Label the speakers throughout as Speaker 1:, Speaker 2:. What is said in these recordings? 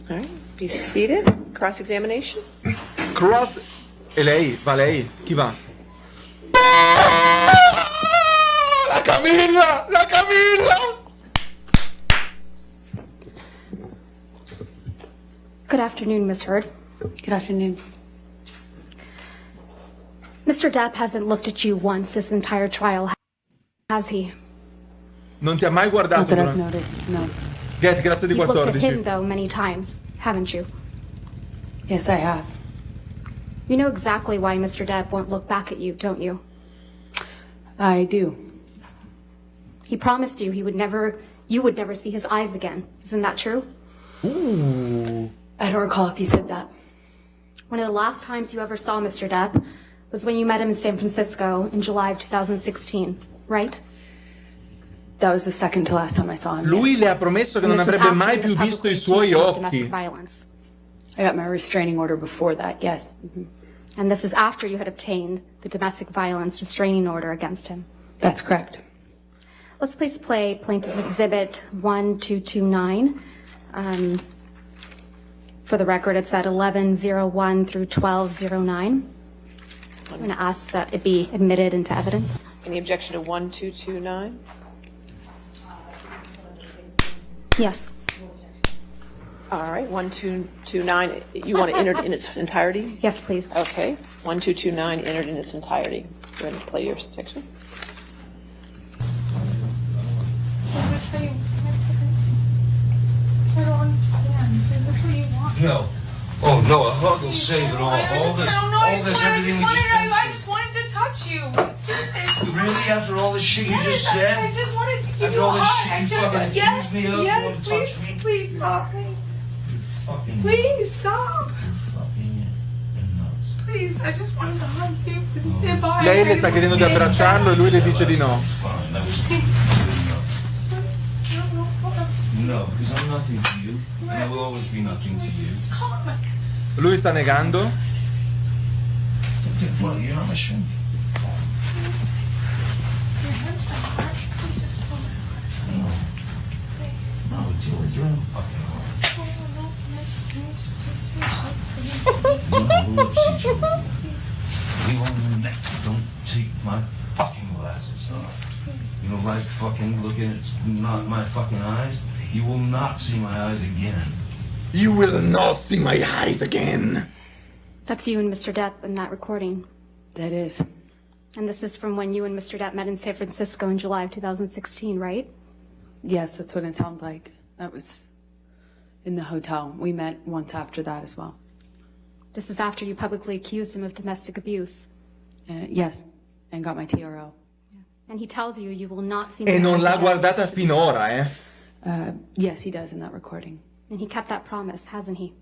Speaker 1: All right, be seated. Cross-examination.
Speaker 2: Cross... E lei? Va lei? Chi va? La Camilla! La Camilla!
Speaker 3: Good afternoon, Ms. Heard.
Speaker 4: Good afternoon.
Speaker 3: Mr. Depp hasn't looked at you once this entire trial, has he?
Speaker 2: Non ti ha mai guardato
Speaker 4: Not that I've
Speaker 2: durante...
Speaker 4: noticed, no.
Speaker 2: Get, grazie di
Speaker 3: You've looked at him,
Speaker 2: 14.
Speaker 3: though, many times, haven't you?
Speaker 4: Yes, I have.
Speaker 3: You know exactly why Mr. Depp won't look back at you, don't you?
Speaker 4: I do.
Speaker 3: He promised you you would never see his eyes again. Isn't that true?
Speaker 2: Ooh.
Speaker 4: I don't recall if he said that.
Speaker 3: One of the last times you ever saw Mr. Depp was when you met him in San Francisco in July of 2016, right?
Speaker 4: That was the second to last time I saw him.
Speaker 2: Lui le ha promesso che non avrebbe mai più visto i suoi occhi.
Speaker 4: I got my restraining order before that, yes.
Speaker 3: And this is after you had obtained the domestic violence restraining order against him.
Speaker 4: That's correct.
Speaker 3: Let's please play Plaintiff's Exhibit 1229. For the record, it's at 1101 through 1209. I'm going to ask that it be admitted into evidence.
Speaker 1: Any objection to 1229?
Speaker 3: Yes.
Speaker 1: All right, 1229, you want to enter it in its entirety?
Speaker 3: Yes, please.
Speaker 1: Okay, 1229 entered in its entirety. Go ahead and play your section.
Speaker 5: I don't understand. Is this what you want?
Speaker 6: No. Oh, no, a hug will save it all. All this, everything we
Speaker 5: I just wanted to touch you.
Speaker 6: Really? After all this shit you just said?
Speaker 5: I just wanted to give
Speaker 6: After
Speaker 5: you
Speaker 6: all
Speaker 5: a
Speaker 6: this
Speaker 5: hug.
Speaker 6: shit you fucking accused me of? You want to touch me?
Speaker 5: Please stop me.
Speaker 6: Fucking...
Speaker 5: Please stop.
Speaker 6: Fucking nuts.
Speaker 5: Please, I just wanted to hug you. Please say bye.
Speaker 2: Lei le sta chiedendo di abbracciarlo e lui le dice di no.
Speaker 6: Fine, that was fine. No, because I'm nothing to you, and I will always be nothing to you.
Speaker 2: Lui sta negando.
Speaker 6: Well, you're not my shrink. No, you're in fucking Don't take my fucking glasses off. You don't like fucking looking at not my fucking eyes? You will not see my eyes again.
Speaker 2: You will not see my eyes again.
Speaker 3: That's you and Mr. Depp in that recording.
Speaker 4: That is.
Speaker 3: And this is from when you and Mr. Depp met in San Francisco in July of 2016, right?
Speaker 4: Yes, that's what it sounds like. That was in the hotel. We met once after that as well.
Speaker 3: This is after you publicly accused him of domestic abuse.
Speaker 4: Yes, and got my TRO.
Speaker 3: And he tells you you will not see
Speaker 2: E
Speaker 3: my
Speaker 2: non
Speaker 3: eyes
Speaker 2: l'ha
Speaker 3: again.
Speaker 2: guardata finora, eh?
Speaker 4: Yes, he does in that recording.
Speaker 3: And he kept that promise, hasn't he?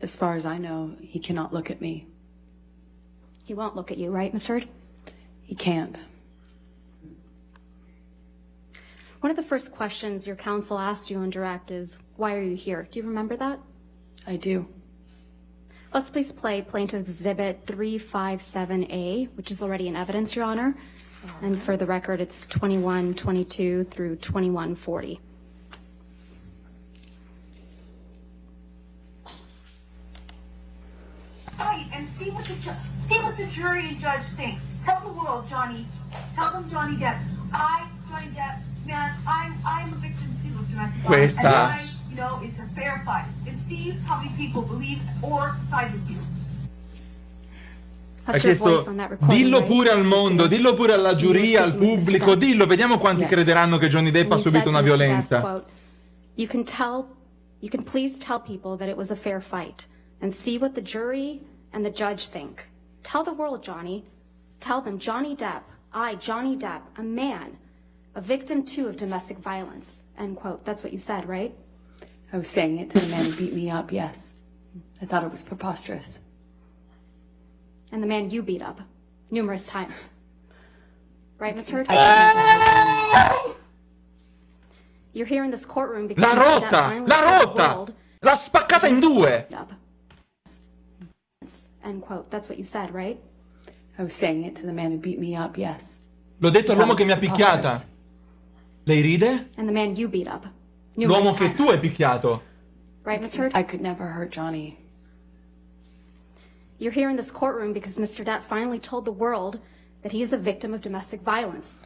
Speaker 4: As far as I know, he cannot look at me.
Speaker 3: He won't look at you, right, Miss Heard?
Speaker 4: He can't.
Speaker 3: One of the first questions your counsel asked you on direct is, why are you here? Do you remember that?
Speaker 4: I do.
Speaker 3: Let's please play Plaintiff's Exhibit 357A, which is already in evidence, Your Honor. And for the record, it's 2122 through 2140.
Speaker 7: Right, and see what the jury and judge think. Tell the world, Johnny. Tell them, Johnny Depp. Johnny Depp, man, I'm a victim too of domestic violence.
Speaker 2: Questa.
Speaker 7: And it's a fair fight. And see how many people believe or side with you.
Speaker 2: Ha chiesto, dillo pure al mondo, dillo pure alla giuria, al pubblico, dillo, vediamo quanti crederanno che Johnny Depp ha subito una violenza.
Speaker 3: You can please tell people that it was a fair fight and see what the jury and the judge think. Tell the world, Johnny. Tell them, Johnny Depp, Johnny Depp, a man, a victim too of domestic violence, end quote. That's what you said, right?
Speaker 4: I was saying it to the man who beat me up, yes. I thought it was preposterous.
Speaker 3: And the man you beat up numerous times. Right, Ms. Heard? You're here in this courtroom because
Speaker 2: L'ha rotta! L'ha spaccata in due!
Speaker 3: End quote. That's what you said, right?
Speaker 4: I was saying it to the man who beat me up, yes.
Speaker 2: L'ho detto all'uomo che mi ha picchiata. Lei ride?
Speaker 3: And the man you beat up.
Speaker 2: L'uomo che tu hai picchiato.
Speaker 3: Right, Ms. Heard?
Speaker 4: I could never hurt Johnny.
Speaker 3: You're here in this courtroom because Mr. Depp finally told the world that he is a victim of domestic violence.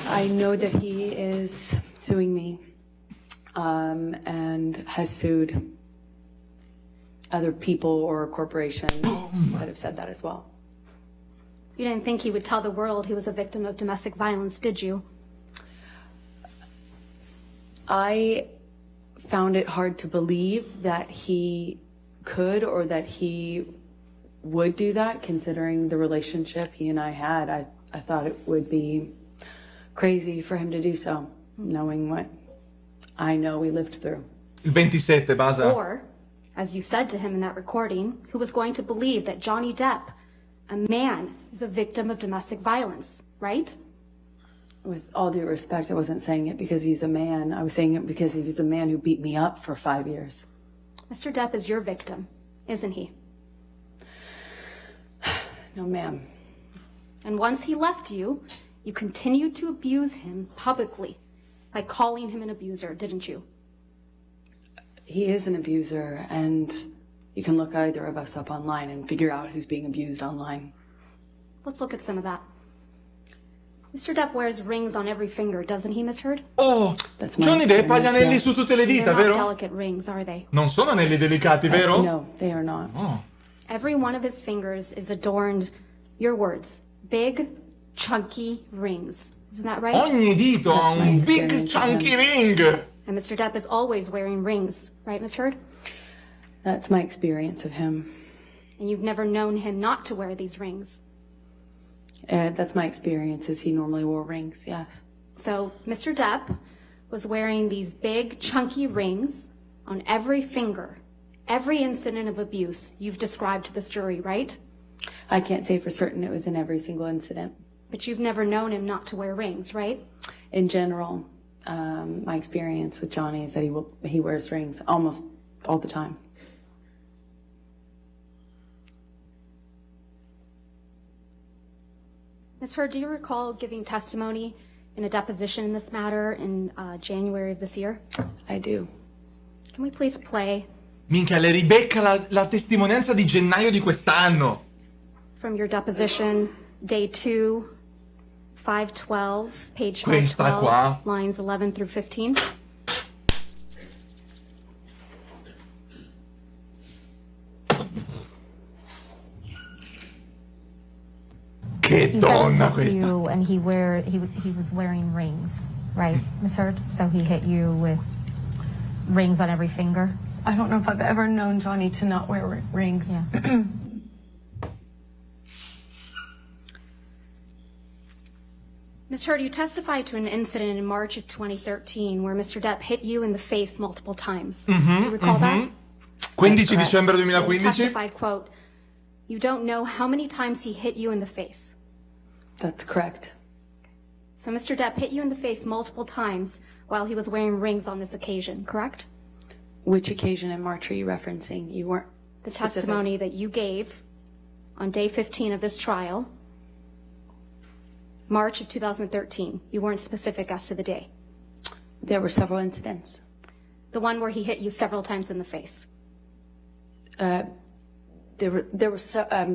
Speaker 4: I know that he is suing me and has sued other people or corporations that have said that as well.
Speaker 3: You didn't think he would tell the world he was a victim of domestic violence, did you?
Speaker 4: I found it hard to believe that he could or that he would do that, considering the relationship he and I had. I thought it would be crazy for him to do so, knowing what I know we lived through.
Speaker 2: Il 27, basa.
Speaker 3: Or, as you said to him in that recording, who was going to believe that Johnny Depp, a man, is a victim of domestic violence, right?
Speaker 4: With all due respect, I wasn't saying it because he's a man. I was saying it because he's a man who beat me up for 5 years.
Speaker 3: Mr. Depp is your victim, isn't he?
Speaker 4: No, ma'am.
Speaker 3: And once he left you, you continued to abuse him publicly by calling him an abuser, didn't you?
Speaker 4: He is an abuser, and you can look either of us up online and figure out who's being abused online.
Speaker 3: Let's look at some of that. Mr. Depp wears rings on every finger, doesn't he, Miss Heard?
Speaker 2: Oh,
Speaker 4: That's my
Speaker 2: Johnny Depp ha gli
Speaker 4: experience,
Speaker 2: anelli
Speaker 4: yes.
Speaker 2: su tutte le
Speaker 3: They're
Speaker 2: dita,
Speaker 3: not
Speaker 2: vero?
Speaker 3: delicate rings, are they?
Speaker 2: Non sono anelli delicati, vero?
Speaker 4: No, they are not.
Speaker 2: Oh.
Speaker 3: Every one of his fingers is adorned, your words, big, chunky rings. Isn't that right?
Speaker 2: Ogni dito ha
Speaker 4: That's my
Speaker 2: un big
Speaker 4: experience with
Speaker 2: chunky
Speaker 4: him.
Speaker 2: ring.
Speaker 3: And Mr. Depp is always wearing rings, right, Miss Heard?
Speaker 4: That's my experience of him.
Speaker 3: And you've never known him not to wear these rings.
Speaker 4: That's my experience, is he normally wore rings, yes.
Speaker 3: So Mr. Depp was wearing these big, chunky rings on every finger, every incident of abuse you've described to this jury, right?
Speaker 4: I can't say for certain it was in every single incident.
Speaker 3: But you've never known him not to wear rings, right?
Speaker 4: In general, my experience with Johnny is that he wears rings almost all the time.
Speaker 3: Ms. Heard, do you recall giving testimony in a deposition in this matter in January of this year?
Speaker 4: I do.
Speaker 3: Can we please play
Speaker 2: Minchia, le ribecca la testimonianza di gennaio di quest'anno.
Speaker 3: from your deposition, day 2, 512, page
Speaker 2: Questa
Speaker 3: 512,
Speaker 2: qua.
Speaker 3: lines 11 through 15?
Speaker 2: Che
Speaker 8: You said
Speaker 2: donna
Speaker 8: he hit
Speaker 2: questa.
Speaker 8: you and he was wearing rings, right, Ms. Heard? So he hit you with rings on every finger?
Speaker 5: I don't know if I've ever known Johnny to not wear rings.
Speaker 8: Yeah.
Speaker 3: Ms. Heard, you testified to an incident in March of 2013 where Mr. Depp hit you in the face multiple times. Do you recall that?
Speaker 2: 15
Speaker 8: correct.
Speaker 2: dicembre
Speaker 3: You
Speaker 2: 2015.
Speaker 3: testified, quote, you don't know how many times he hit you in the face.
Speaker 4: That's correct.
Speaker 3: So Mr. Depp hit you in the face multiple times while he was wearing rings on this occasion, correct?
Speaker 4: Which occasion in March are you referencing? You weren't
Speaker 3: The
Speaker 4: specific.
Speaker 3: testimony that you gave on day 15 of this trial, March of 2013. You weren't specific as to the day.
Speaker 4: There were several incidents.
Speaker 3: The one where he hit you several times in the face.
Speaker 4: I'm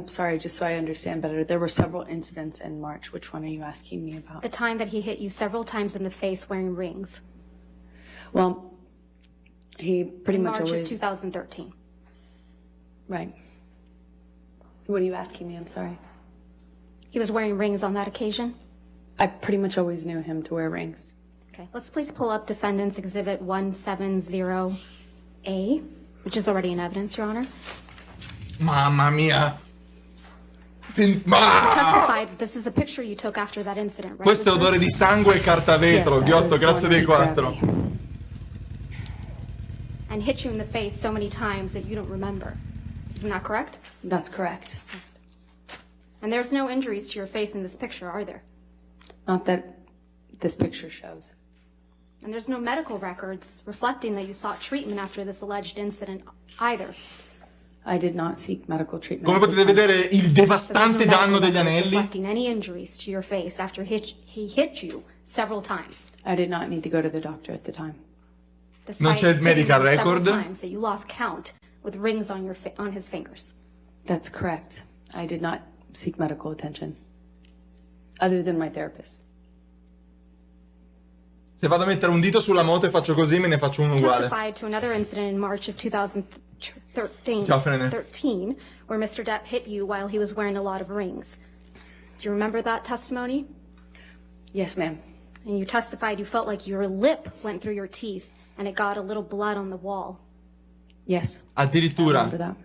Speaker 4: sorry, just so I understand better. There were several incidents in March. Which one are you asking me about?
Speaker 3: The time that he hit you several times in the face wearing rings.
Speaker 4: Well, he pretty
Speaker 3: In
Speaker 4: much
Speaker 3: March of
Speaker 4: always.
Speaker 3: 2013.
Speaker 4: Right. What are you asking me? I'm sorry.
Speaker 3: He was wearing rings on that occasion?
Speaker 4: I pretty much always knew him to wear rings.
Speaker 3: Okay, let's please pull up Defendant's Exhibit 170A, which is already in evidence, Your Honor.
Speaker 2: Mamma mia.
Speaker 3: Testified that this is a picture you took after that incident, right?
Speaker 2: Questo è
Speaker 3: Mr.
Speaker 2: odore di sangue e carta vetro.
Speaker 4: Yes,
Speaker 2: Ghiotto,
Speaker 4: that was
Speaker 2: grazie
Speaker 4: one
Speaker 2: dei
Speaker 4: he grabbed
Speaker 2: 4.
Speaker 4: me.
Speaker 3: And hit you in the face so many times that you don't remember. Isn't that correct?
Speaker 4: That's correct.
Speaker 3: And there's no injuries to your face in this picture, are there?
Speaker 4: Not that this picture shows.
Speaker 3: And there's no medical records reflecting that you sought treatment after this alleged incident either.
Speaker 4: I did not seek medical treatment.
Speaker 2: Come
Speaker 4: at this
Speaker 2: potete
Speaker 4: time.
Speaker 2: vedere il
Speaker 3: So there's
Speaker 2: devastante
Speaker 3: no
Speaker 2: danno
Speaker 3: medical
Speaker 2: degli
Speaker 3: records
Speaker 2: anelli.
Speaker 3: reflecting any injuries to your face after he hit you several times.
Speaker 4: I did not need to go to the doctor at the time.
Speaker 2: Non c'è il medical record?
Speaker 3: Times that you lost count with rings on on his fingers.
Speaker 4: That's correct. I did not seek medical attention, other than my therapist.
Speaker 2: Se vado a mettere un dito sulla moto e faccio così, me ne faccio uno uguale.
Speaker 3: Testified to another incident in March of 2013,
Speaker 2: Ciao, Frene.
Speaker 3: where Mr. Depp hit you while he was wearing a lot of rings. Do you remember that testimony?
Speaker 4: Yes, ma'am.
Speaker 3: And you testified you felt like your lip went through your teeth and it got a little blood on the wall.
Speaker 4: Yes.
Speaker 2: Addirittura.
Speaker 4: I remember that.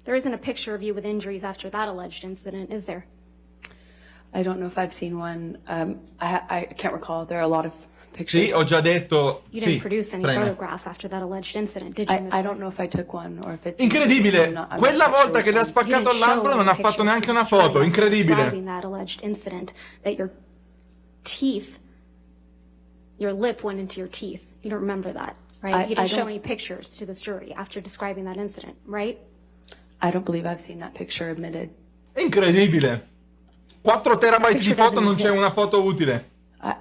Speaker 3: There isn't a picture of you with injuries after that alleged incident, is there?
Speaker 4: I don't know if I've seen one. I can't recall. There are a lot of pictures.
Speaker 2: Sì, ho già detto.
Speaker 3: You
Speaker 2: Sì,
Speaker 3: didn't produce any
Speaker 2: Frene.
Speaker 3: photographs after that alleged incident, did you, Ms.
Speaker 4: I don't know if I took one or if it's...
Speaker 2: Incredibile!
Speaker 4: I'm not
Speaker 2: Quella
Speaker 4: sure
Speaker 2: volta
Speaker 4: which
Speaker 2: che le ha
Speaker 4: ones.
Speaker 3: You
Speaker 2: spaccato
Speaker 3: didn't
Speaker 2: il labbro
Speaker 3: show
Speaker 2: non ha
Speaker 3: any
Speaker 2: fatto
Speaker 3: pictures
Speaker 2: neanche
Speaker 3: to
Speaker 2: una
Speaker 3: the jury
Speaker 2: foto. Incredibile.
Speaker 3: Describing that alleged incident, that your teeth, your lip went into your teeth. You don't remember that, right? You didn't show any pictures to this jury after describing that incident, right?
Speaker 4: I don't believe I've seen that picture admitted.
Speaker 2: Incredibile. 4 terabyte di foto, non c'è una foto utile.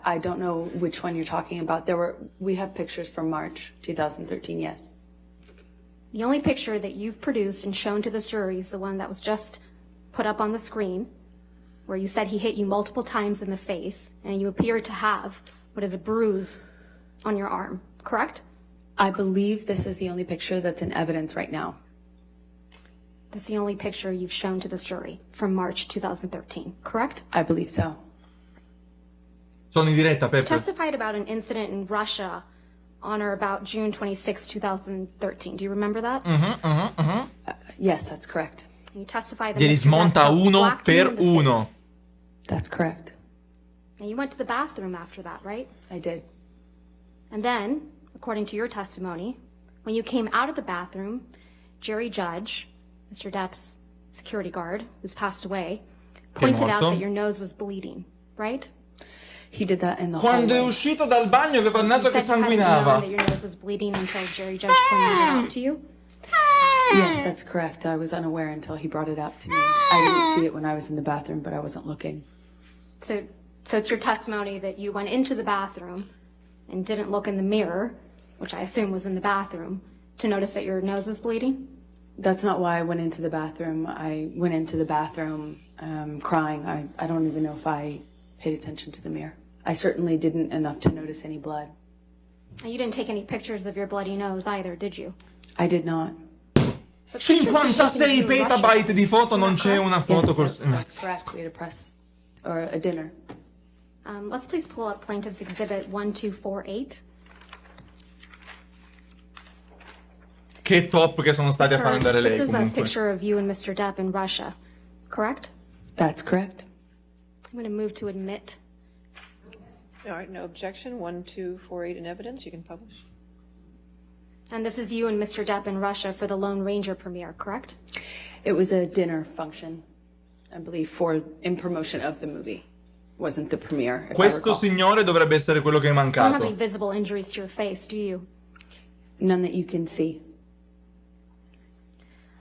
Speaker 4: I don't know which one you're talking about. We have pictures from March 2013, yes.
Speaker 3: The only picture that you've produced and shown to this jury is the one that was just put up on the screen, where you said he hit you multiple times in the face, and you appear to have what is a bruise on your arm, correct?
Speaker 4: I believe this is the only picture that's in evidence right now.
Speaker 3: That's the only picture you've shown to this jury from March 2013, correct?
Speaker 4: I believe so.
Speaker 2: Sono in diretta,
Speaker 3: You
Speaker 2: Peppe.
Speaker 3: testified about an incident in Russia on or about June 26, 2013. Do you remember that?
Speaker 4: Yes, that's correct.
Speaker 3: You testified that
Speaker 2: Glieli
Speaker 3: Mr. Depp
Speaker 2: smonta uno
Speaker 3: whacked you
Speaker 2: per
Speaker 3: in the
Speaker 2: uno.
Speaker 3: face.
Speaker 4: That's correct.
Speaker 3: And you went to the bathroom after that, right?
Speaker 4: I did.
Speaker 3: And then, according to your testimony, when you came out of the bathroom, Jerry Judge, Mr. Depp's security guard, who's passed away, pointed out
Speaker 2: morto.
Speaker 3: that your nose was bleeding, right?
Speaker 4: He did that in the
Speaker 2: Quando è
Speaker 4: hallway.
Speaker 2: uscito dal bagno aveva il
Speaker 3: You
Speaker 2: naso che
Speaker 3: said you hadn't known
Speaker 2: sanguinava.
Speaker 3: that your nose was bleeding until Jerry Judge pointed it out to you.
Speaker 4: Yes, that's correct. I was unaware until he brought it up to me. I didn't see it when I was in the bathroom, but I wasn't looking.
Speaker 3: So it's your testimony that you went into the bathroom and didn't look in the mirror, which I assume was in the bathroom, to notice that your nose was bleeding?
Speaker 4: That's not why I went into the bathroom. I went into the bathroom crying. I don't even know if I paid attention to the mirror. I certainly didn't enough to notice any blood.
Speaker 3: And you didn't take any pictures of your bloody nose either, did you?
Speaker 4: I did not.
Speaker 2: 56 petabyte di foto, non c'è una foto col...
Speaker 4: That's correct. We had a press or a dinner.
Speaker 3: Let's please pull up Plaintiff's Exhibit 1248.
Speaker 2: Che top che sono stati a far andare lei
Speaker 3: This is a
Speaker 2: comunque.
Speaker 3: picture of you and Mr. Depp in Russia, correct?
Speaker 4: That's correct.
Speaker 3: I'm going to move to admit.
Speaker 1: All right, no objection. 1248 in evidence. You can publish.
Speaker 3: And this is you and Mr. Depp in Russia for the Lone Ranger premiere, correct?
Speaker 4: It was a dinner function, I believe, in promotion of the movie. Wasn't the premiere, if I
Speaker 2: Questo
Speaker 4: recall.
Speaker 2: signore dovrebbe essere quello che è
Speaker 3: You don't have any
Speaker 2: mancato.
Speaker 3: visible injuries to your face, do you?
Speaker 4: None that you can see.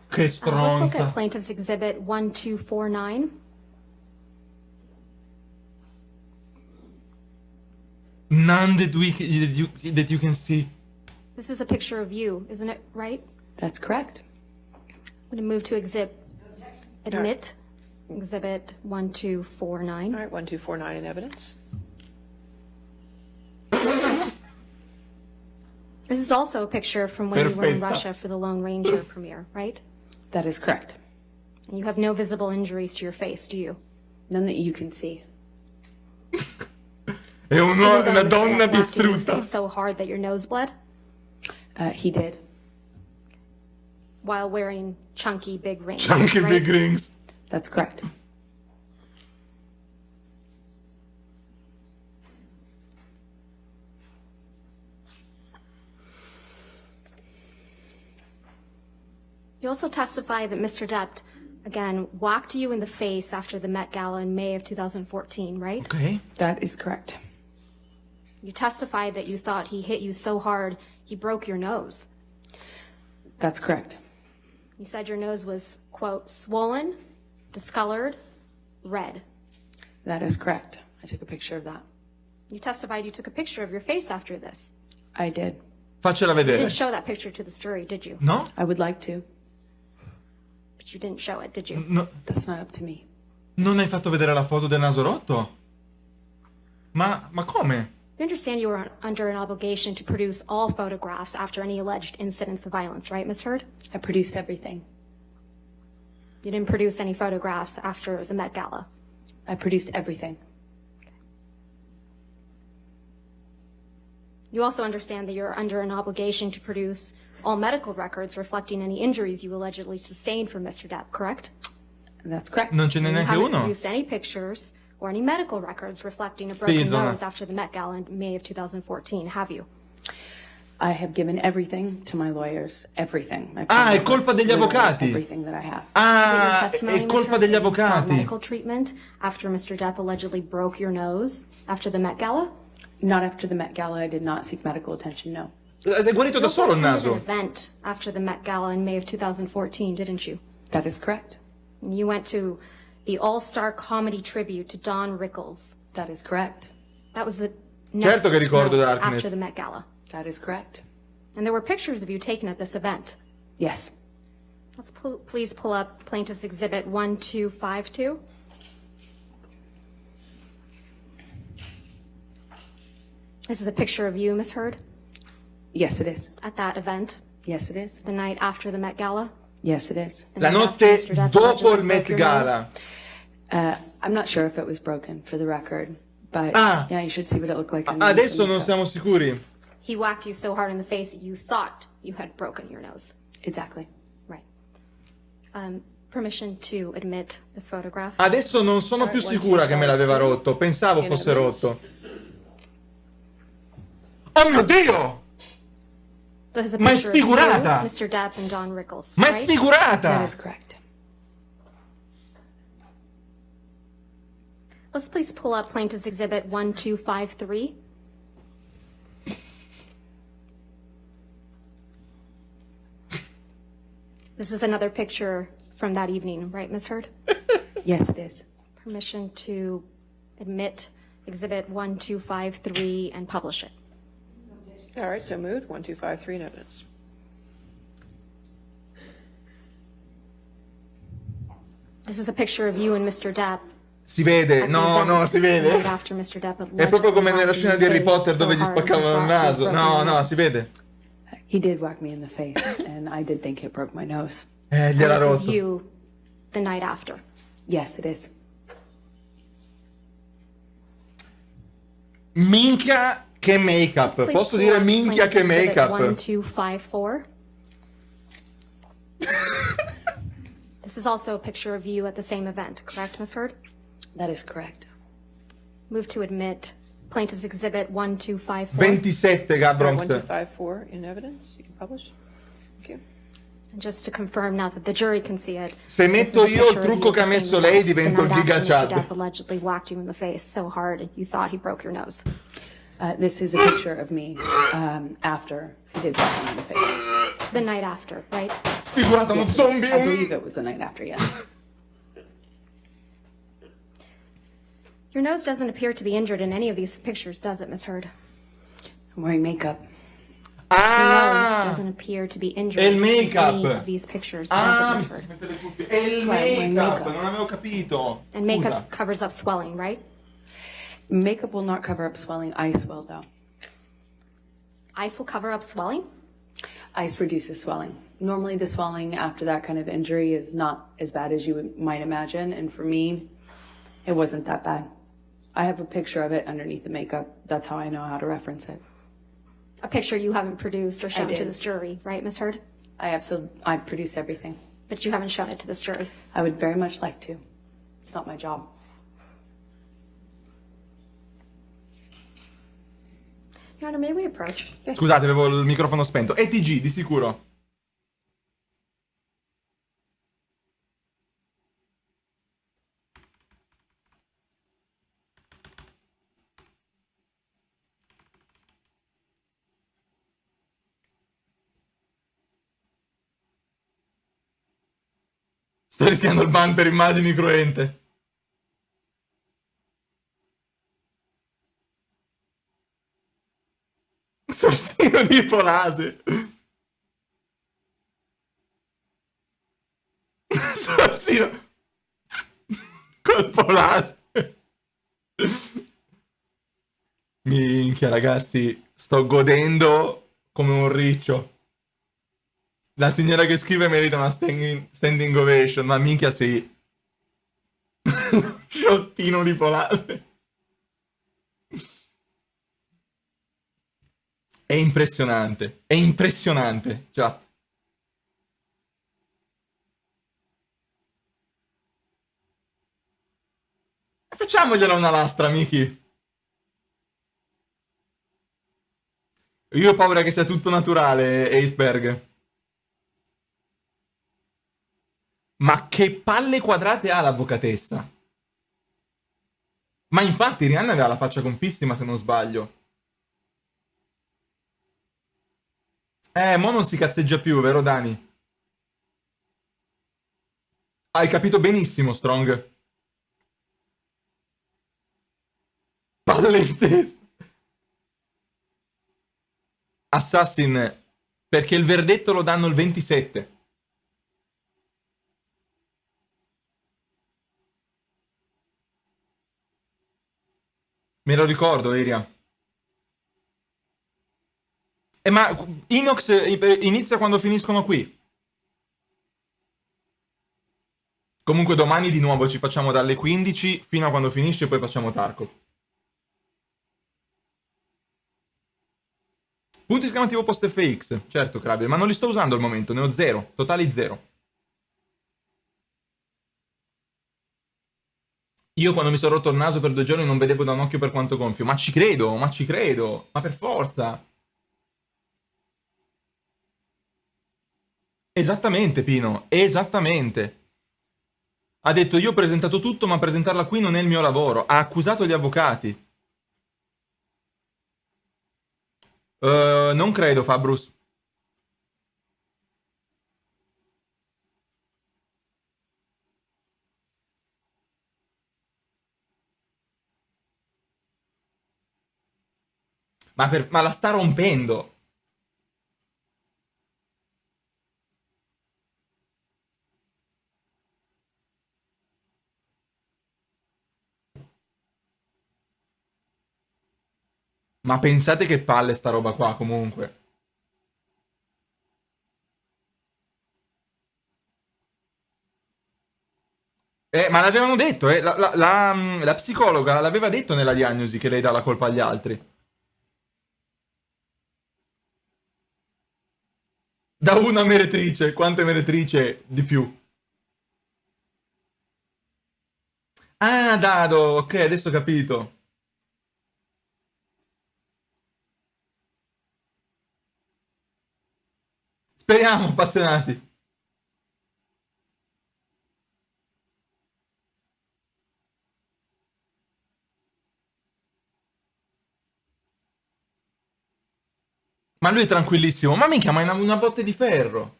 Speaker 2: Che
Speaker 3: Let's look at
Speaker 2: stronza.
Speaker 3: Plaintiff's Exhibit 1249.
Speaker 2: None that you can see.
Speaker 3: This is a picture of you, isn't it right?
Speaker 4: That's correct.
Speaker 3: I'm going to move to admit Exhibit 1249.
Speaker 1: All right, 1249 in evidence.
Speaker 3: This is also a picture from when you were in
Speaker 2: Perfetta.
Speaker 3: Russia for the Lone Ranger premiere, right?
Speaker 4: That is correct.
Speaker 3: And you have no visible injuries to your face, do you?
Speaker 4: None that you can see.
Speaker 2: È
Speaker 3: Even though
Speaker 2: una
Speaker 3: Mr.
Speaker 2: donna
Speaker 3: Depp whacked you in the
Speaker 2: distrutta.
Speaker 3: face so hard that your nose bled
Speaker 4: He did.
Speaker 3: while wearing chunky big rings.
Speaker 2: Chunky
Speaker 3: right?
Speaker 2: big rings.
Speaker 4: That's correct.
Speaker 3: You also testify that Mr. Depp, again, whacked you in the face after the Met Gala in May of 2014, right?
Speaker 2: Ok.
Speaker 4: That is correct.
Speaker 3: You testified that you thought he hit you so hard he broke your nose.
Speaker 4: That's correct.
Speaker 3: You said your nose was, quote, swollen, discolored, red.
Speaker 4: That is correct. I took a picture of that.
Speaker 3: You testified you took a picture of your face after this.
Speaker 4: I did.
Speaker 2: Faccela
Speaker 3: You
Speaker 2: vedere.
Speaker 3: didn't show that picture to this jury, did you?
Speaker 2: No?
Speaker 4: I would like to.
Speaker 3: But you didn't show it, did you?
Speaker 2: No.
Speaker 4: That's not up to me.
Speaker 2: Non hai fatto vedere la foto del naso rotto? Ma come?
Speaker 3: You understand you were under an obligation to produce all photographs after any alleged incidents of violence, right, Ms. Heard?
Speaker 4: I produced everything.
Speaker 3: You didn't produce any photographs after the Met Gala.
Speaker 4: I produced everything.
Speaker 3: You also understand that you're under an obligation to produce all medical records reflecting any injuries you allegedly sustained from Mr. Depp, correct?
Speaker 4: That's correct.
Speaker 2: Non ce n'è
Speaker 3: You
Speaker 2: neanche
Speaker 3: haven't
Speaker 2: uno?
Speaker 3: produced any pictures or any medical records reflecting a broken
Speaker 2: Zona.
Speaker 3: nose after the Met Gala in May of 2014, have you?
Speaker 4: I have given everything to my lawyers. Everything. I've
Speaker 2: Ah,
Speaker 4: turned
Speaker 2: è colpa
Speaker 4: over
Speaker 2: degli
Speaker 4: literally
Speaker 2: avvocati.
Speaker 4: Everything that I have.
Speaker 2: Ah,
Speaker 3: Is it your testimony,
Speaker 2: è
Speaker 3: Ms.
Speaker 2: colpa
Speaker 3: Heard,
Speaker 2: degli
Speaker 3: that you sought
Speaker 2: avvocati.
Speaker 3: medical treatment after Mr. Depp allegedly broke your nose after the Met Gala?
Speaker 4: Not after the Met Gala. I did not seek medical attention, no.
Speaker 2: È guarito
Speaker 3: You
Speaker 2: da
Speaker 3: also
Speaker 2: solo il
Speaker 3: attended an
Speaker 2: naso.
Speaker 3: event after the Met Gala in May of 2014, didn't you?
Speaker 4: That is correct.
Speaker 3: You went to the All-Star Comedy Tribute to Don Rickles.
Speaker 4: That is correct.
Speaker 3: That was the
Speaker 2: Certo
Speaker 3: next
Speaker 2: che ricordo
Speaker 3: night
Speaker 2: Darkness.
Speaker 3: after the Met Gala.
Speaker 4: That is correct.
Speaker 3: And there were pictures of you taken at this event.
Speaker 4: Yes.
Speaker 3: Let's please pull up Plaintiff's Exhibit 1252. This is a picture of you, Ms. Heard,
Speaker 4: Yes, it is.
Speaker 3: at that event,
Speaker 4: Yes, it is.
Speaker 3: the night after the Met Gala.
Speaker 4: Yes, it is.
Speaker 3: The
Speaker 2: La
Speaker 3: night after
Speaker 2: notte
Speaker 3: Mr. Depp
Speaker 2: dopo
Speaker 3: allegedly
Speaker 2: il Met
Speaker 3: broke your
Speaker 2: Gala.
Speaker 3: nose.
Speaker 4: I'm not sure if it was broken, for the record. But
Speaker 2: Ah.
Speaker 4: yeah, you should see what it looked like. underneath
Speaker 2: Adesso
Speaker 4: the
Speaker 2: non
Speaker 4: makeup.
Speaker 2: siamo sicuri.
Speaker 3: He whacked you so hard in the face that you thought you had broken your nose.
Speaker 4: Exactly.
Speaker 3: Right. Permission to admit this photograph.
Speaker 2: Adesso non sono più sicura che me l'aveva rotto. Pensavo fosse rotto. Oh mio Dio!
Speaker 3: This is a
Speaker 2: Ma è
Speaker 3: picture of you,
Speaker 2: sfigurata!
Speaker 3: Mr. Depp and Don Rickles.
Speaker 2: Ma è
Speaker 3: right?
Speaker 4: That
Speaker 2: sfigurata!
Speaker 4: is correct.
Speaker 3: Let's please pull up Plaintiff's Exhibit 1253. This is another picture from that evening, right, Ms. Heard?
Speaker 4: Yes, it is.
Speaker 3: Permission to admit Exhibit 1253 and publish it.
Speaker 1: All right, so moved. 1253 in evidence.
Speaker 3: This is a picture of you and Mr. Depp.
Speaker 2: Si vede?
Speaker 3: at the
Speaker 2: No,
Speaker 3: event
Speaker 2: no, si vede.
Speaker 3: right after Mr. Depp
Speaker 2: È proprio come nella scena di Harry Potter dove gli
Speaker 3: spaccavano
Speaker 2: spaccavano il naso. No, no, si vede.
Speaker 4: He did whack me in the face, and I did think it broke my nose.
Speaker 2: Gliel'ha
Speaker 3: This is
Speaker 2: rotto.
Speaker 3: you the night after.
Speaker 4: Yes, it is.
Speaker 2: Minchia che make-up.
Speaker 3: Please
Speaker 2: Posso
Speaker 3: pull
Speaker 2: dire
Speaker 3: up
Speaker 2: minchia che
Speaker 3: Plaintiff's Exhibit
Speaker 2: make-up?
Speaker 3: 1254. This is also a picture of you at the same event, correct, Ms. Heard?
Speaker 4: That is correct.
Speaker 3: Move to admit Plaintiff's Exhibit 1254.
Speaker 2: 27, Gabronx.
Speaker 1: 1254 in evidence. You can publish. Thank you.
Speaker 3: And just to confirm now that the jury can see it.
Speaker 2: Se
Speaker 3: this is
Speaker 2: metto
Speaker 3: a
Speaker 2: io il
Speaker 3: picture of
Speaker 2: trucco
Speaker 3: you
Speaker 2: che ha
Speaker 3: at the
Speaker 2: messo
Speaker 3: same
Speaker 2: lei,
Speaker 3: event,
Speaker 2: divento
Speaker 3: the
Speaker 2: il
Speaker 3: night
Speaker 2: Giga
Speaker 3: after Mr.
Speaker 2: Chad.
Speaker 3: Depp allegedly whacked you in the face so hard you thought he broke your nose.
Speaker 4: This is a picture of me after he did whack me in the face.
Speaker 3: The night after, right?
Speaker 2: Sfigurato, uno zombie.
Speaker 4: I believe it was the night after, yes.
Speaker 3: Your nose doesn't appear to be injured in any of these pictures, does it, Ms. Heard?
Speaker 4: I'm wearing makeup.
Speaker 3: Your nose
Speaker 2: Ah!
Speaker 3: doesn't appear to be injured
Speaker 2: È il
Speaker 3: in
Speaker 2: make-up.
Speaker 3: any of these pictures,
Speaker 2: Ah,
Speaker 3: does
Speaker 2: mi
Speaker 3: it,
Speaker 2: si
Speaker 3: Ms. Heard?
Speaker 2: mette le cuffie. È il
Speaker 4: Right, my
Speaker 2: make-up,
Speaker 4: makeup.
Speaker 2: non avevo capito.
Speaker 3: And makeup
Speaker 2: Scusa.
Speaker 3: covers up swelling, right?
Speaker 4: Makeup will not cover up swelling. Ice will, though.
Speaker 3: Ice will cover up swelling?
Speaker 4: Ice reduces swelling. Normally, the swelling after that kind of injury is not as bad as you might imagine. And for me, it wasn't that bad. I have a picture of it underneath the makeup. That's how I know how to reference it.
Speaker 3: A picture you haven't produced or shown to
Speaker 4: did.
Speaker 3: this jury, right, Ms. Heard?
Speaker 4: I produced everything.
Speaker 3: But you haven't shown it to this jury.
Speaker 4: I would very much like to. It's not my job.
Speaker 3: Your Honor, may we approach?
Speaker 2: Scusate, avevo il microfono spento. ETG, di sicuro. Sto rischiando il ban per immagini cruente. Sorsino. di Polase. Assassino col Polase. Minchia, ragazzi, sto godendo come un riccio. La signora che scrive merita una standing ovation, ma minchia sì. Sciottino di Polase. È impressionante, chat. Facciamogliela una lastra, Miki. Io ho paura che sia tutto naturale, Iceberg. Ma che palle quadrate ha l'avvocatessa? Ma infatti Rihanna aveva la faccia gonfissima, se non sbaglio. Mo non si cazzeggia più, vero Dani? Hai capito benissimo, Strong. Palle in testa. Assassin, perché il verdetto lo danno il 27. Me lo ricordo, Iria. Ma Inox inizia quando finiscono qui. Comunque domani di nuovo ci facciamo dalle 15 fino a quando finisce e poi facciamo Tarkov. Punti esclamativo post FX. Certo, Krabier, ma non li sto usando al momento, ne ho 0. Totali 0. Io quando mi sono rotto il naso per 2 giorni non vedevo da un occhio per quanto gonfio. Ma ci credo, ma per forza. Esattamente, Pino, esattamente. Ha detto io ho presentato tutto, ma presentarla qui non è il mio lavoro. Ha accusato gli avvocati. Non credo, Fabrus. Ma la sta rompendo. Ma pensate che palle sta roba qua, comunque. Ma l'avevano detto, la psicologa l'aveva detto nella diagnosi che lei dà la colpa agli altri. Da una meretrice, quante meretrice di più? Ah, dado, ok, adesso ho capito. Speriamo, appassionati. Ma lui è tranquillissimo. Ma minchia, ma è una botte di ferro.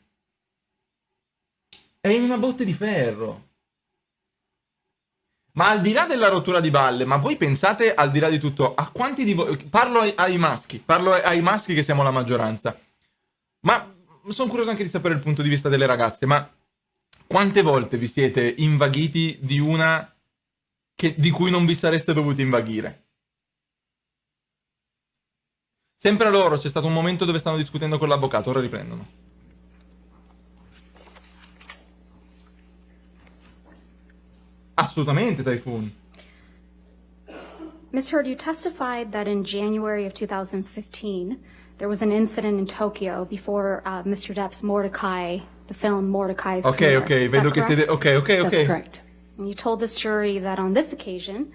Speaker 2: È in una botte di ferro. Ma al di là della rottura di balle, ma voi pensate, al di là di tutto, a quanti di voi... Parlo ai maschi che siamo la maggioranza. Ma sono curioso anche di sapere il punto di vista delle ragazze, ma quante volte vi siete invaghiti di una di cui non vi sareste dovuti invaghire? Sempre a loro, c'è stato un momento dove stanno discutendo con l'avvocato, ora riprendono. Assolutamente, Typhoon.
Speaker 3: Ms. Heard, you testified that in January of 2015, there was an incident in Tokyo before Mr. Depp's Mordecai, the film Mordecai's premiere.
Speaker 2: Ok, vedo che siete... Ok.
Speaker 4: That's correct.
Speaker 3: And you told this jury that on this occasion,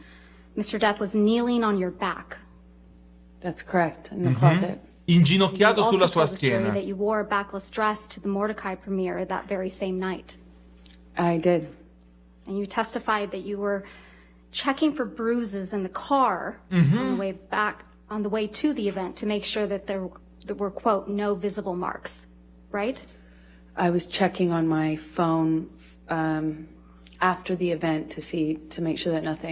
Speaker 3: Mr. Depp was kneeling on your back.
Speaker 4: That's correct, in the closet.
Speaker 2: Inginocchiato
Speaker 3: You
Speaker 2: sulla
Speaker 3: also
Speaker 2: sua
Speaker 3: told this jury
Speaker 2: schiena.
Speaker 3: that you wore a backless dress to the Mordecai premiere that very same night.
Speaker 4: I did.
Speaker 3: And you testified that you were checking for bruises in the car on the way to the event to make sure that there were, quote, no visible marks, right?
Speaker 4: I was checking on my phone after the event to make sure that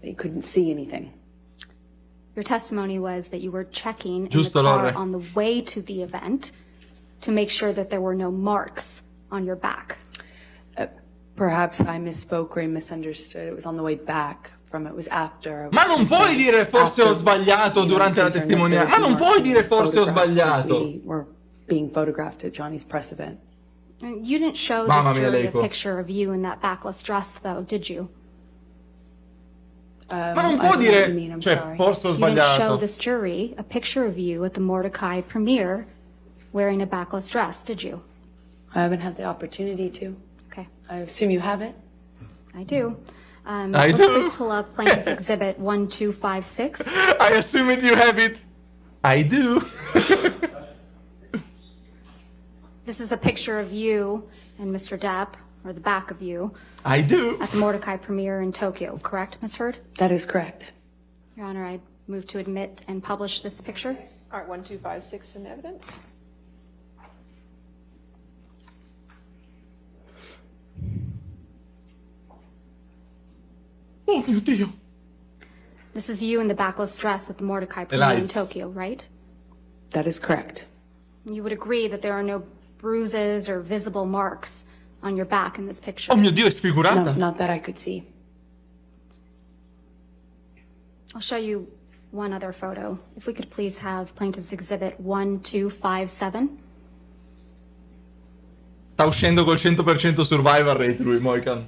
Speaker 4: you couldn't see anything.
Speaker 3: Your testimony was that you were checking in
Speaker 2: Giusto,
Speaker 3: the car
Speaker 2: Lorre.
Speaker 3: on the way to the event to make sure that there were no marks on your back.
Speaker 4: Perhaps I misspoke or I misunderstood. It was on the way back from it was after.
Speaker 2: Ma non puoi dire forse ho sbagliato durante la testimonianza. Ma non puoi dire forse ho sbagliato.
Speaker 4: We were being photographed at Johnny's press event.
Speaker 3: And you didn't show
Speaker 2: Mamma
Speaker 3: this
Speaker 2: mia,
Speaker 3: jury a
Speaker 2: Leico.
Speaker 3: picture of you in that backless dress, though, did you?
Speaker 2: Ma non
Speaker 4: I
Speaker 2: può
Speaker 4: don't know what you mean,
Speaker 2: dire,
Speaker 4: I'm
Speaker 2: cioè,
Speaker 4: sorry.
Speaker 2: forse ho
Speaker 3: You didn't show
Speaker 2: sbagliato.
Speaker 3: this jury a picture of you at the Mordecai premiere wearing a backless dress, did you?
Speaker 4: I haven't had the opportunity to.
Speaker 3: Okay,
Speaker 4: I assume you have it?
Speaker 3: I do.
Speaker 2: I
Speaker 3: Let's
Speaker 2: do.
Speaker 3: please pull up Plaintiff's Exhibit 1256.
Speaker 2: I assume it you have it. I do.
Speaker 3: This is a picture of you and Mr. Depp, or the back of you,
Speaker 2: I do.
Speaker 3: at the Mordecai premiere in Tokyo, correct, Ms. Heard?
Speaker 4: That is correct.
Speaker 3: Your Honor, I move to admit and publish this picture.
Speaker 1: All right, 1256 in evidence.
Speaker 2: Oh mio Dio.
Speaker 3: This is you in the backless dress at the Mordecai premiere in
Speaker 2: live.
Speaker 3: Tokyo, right?
Speaker 4: That is correct.
Speaker 3: You would agree that there are no bruises or visible marks on your back in this picture.
Speaker 2: Oh mio Dio, è
Speaker 4: No,
Speaker 2: sfigurata.
Speaker 4: not that I could see.
Speaker 3: I'll show you one other photo. If we could please have Plaintiff's Exhibit 1257.
Speaker 2: Sta uscendo col 100% survival rate lui, Moican.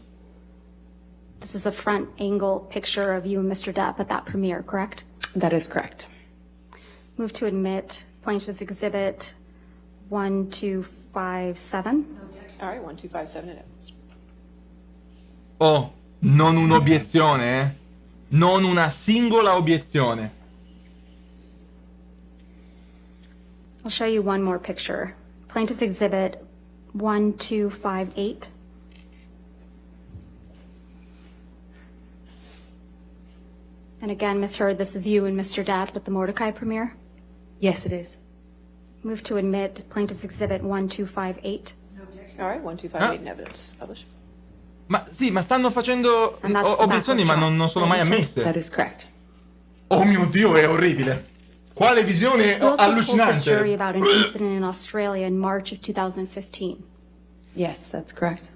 Speaker 3: This is a front angle picture of you and Mr. Depp at that premiere, correct?
Speaker 4: That is correct.
Speaker 3: Move to admit Plaintiff's Exhibit 1257.
Speaker 1: All right, 1257 in evidence.
Speaker 2: Oh, non un'obiezione, eh. Non una singola obiezione.
Speaker 3: I'll show you one more picture. Plaintiff's Exhibit 1258. And again, Ms. Heard, this is you and Mr. Depp at the Mordecai premiere.
Speaker 4: Yes, it is.
Speaker 3: Move to admit Plaintiff's Exhibit 1258.
Speaker 1: All right, 1258 in evidence. Publish.
Speaker 2: Ma sì, ma stanno facendo
Speaker 3: And that's the
Speaker 2: obiezioni, ma non sono mai
Speaker 3: backless dress.
Speaker 2: ammesse.
Speaker 4: That is correct.
Speaker 2: Oh mio Dio, è orribile. Quale visione
Speaker 3: You also told this jury
Speaker 2: allucinante.
Speaker 3: about an incident in Australia in March of 2015.
Speaker 4: Yes, that's correct.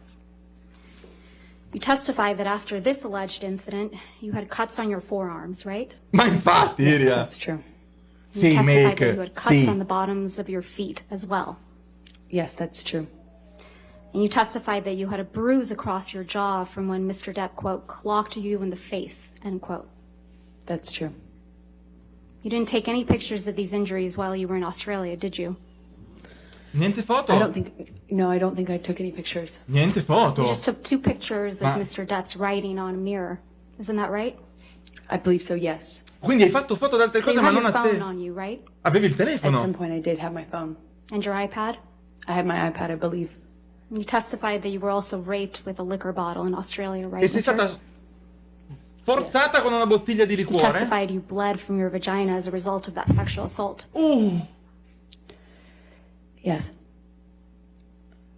Speaker 3: You testified that after this alleged incident, you had cuts on your forearms, right?
Speaker 2: Ma infatti,
Speaker 4: Yes,
Speaker 2: Iria.
Speaker 4: that's true.
Speaker 3: You
Speaker 2: Sì,
Speaker 3: testified that you had
Speaker 2: make,
Speaker 3: cuts
Speaker 2: sì.
Speaker 3: on the bottoms of your feet as well.
Speaker 4: Yes, that's true.
Speaker 3: And you testified that you had a bruise across your jaw from when Mr. Depp, quote, clocked you in the face, end quote.
Speaker 4: That's true.
Speaker 3: You didn't take any pictures of these injuries while you were in Australia, did you?
Speaker 2: Niente foto.
Speaker 4: I don't think I took any pictures.
Speaker 2: Niente
Speaker 3: You
Speaker 2: foto.
Speaker 3: just took 2 pictures of
Speaker 2: Ma-
Speaker 3: Mr. Depp's writing on a mirror. Isn't that right?
Speaker 4: I believe so, yes.
Speaker 2: Quindi hai fatto foto di altre
Speaker 3: So
Speaker 2: cose,
Speaker 3: you
Speaker 2: ma
Speaker 3: had
Speaker 2: non
Speaker 3: your
Speaker 2: a
Speaker 3: phone
Speaker 2: te.
Speaker 3: on you, right?
Speaker 2: Avevi il
Speaker 4: At some
Speaker 2: telefono.
Speaker 4: point I did have my phone.
Speaker 3: And your iPad?
Speaker 4: I had my iPad, I believe.
Speaker 3: You testified that you were also raped with a liquor bottle in Australia, right?
Speaker 2: E sei
Speaker 3: Mr.?
Speaker 2: stata forzata con una bottiglia di
Speaker 3: You
Speaker 2: liquore.
Speaker 3: testified you bled from your vagina as a result of that sexual assault.
Speaker 4: Yes.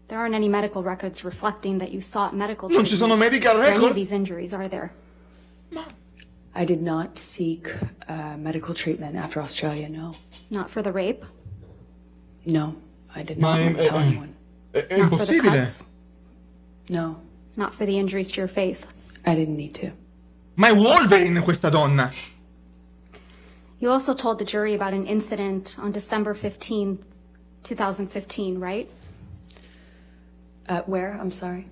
Speaker 3: There aren't any medical records reflecting that you sought medical
Speaker 2: Non
Speaker 3: treatment
Speaker 2: ci sono medical
Speaker 3: for any of
Speaker 2: records?
Speaker 3: these injuries, are there?
Speaker 4: I did not seek medical treatment after Australia, no.
Speaker 3: Not for the rape,
Speaker 4: No, I did
Speaker 2: Ma
Speaker 4: not want to tell anyone.
Speaker 2: è
Speaker 3: not for the
Speaker 2: impossibile.
Speaker 3: cuts,
Speaker 4: No,
Speaker 3: not for the injuries to your face.
Speaker 4: I didn't need to.
Speaker 2: Ma è Wolverine questa donna.
Speaker 3: You also told the jury about an incident on December 15, 2015, right?
Speaker 4: Where? I'm sorry.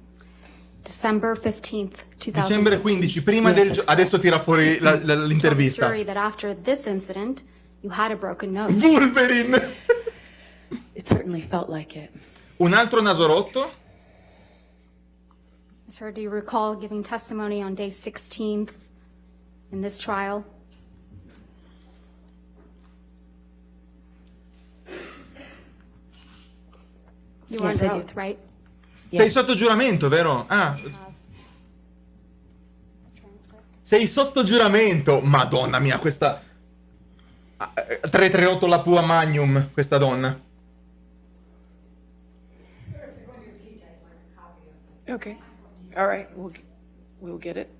Speaker 3: December 15th, 2015.
Speaker 2: Dicembre 15, prima del adesso tira fuori
Speaker 3: You told the
Speaker 2: l'intervista.
Speaker 3: jury that after this incident, you had a broken nose.
Speaker 2: Wolverine.
Speaker 4: It certainly felt like it.
Speaker 2: Un altro naso rotto.
Speaker 3: Sir, do you recall giving testimony on day 16th in this trial? You were
Speaker 4: Yes,
Speaker 3: under
Speaker 4: I do.
Speaker 3: oath, right?
Speaker 2: Sei sotto giuramento, vero? Ah. Sei sotto giuramento. Madonna mia, questa 338 la Pua Magnum, questa donna.
Speaker 1: Okay. All right, we'll get it.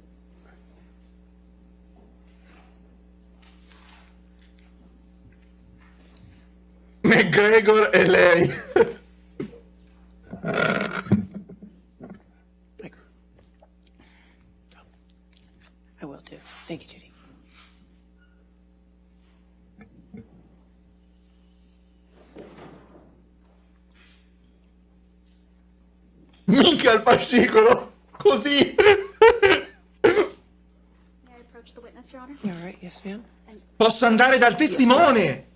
Speaker 2: Gregor e lei.
Speaker 1: I will do. Thank you, Judy.
Speaker 2: Mica il fascicolo! Così!
Speaker 3: May I approach the witness, Your Honor?
Speaker 1: All right, yes, ma'am.
Speaker 2: Posso andare dal testimone!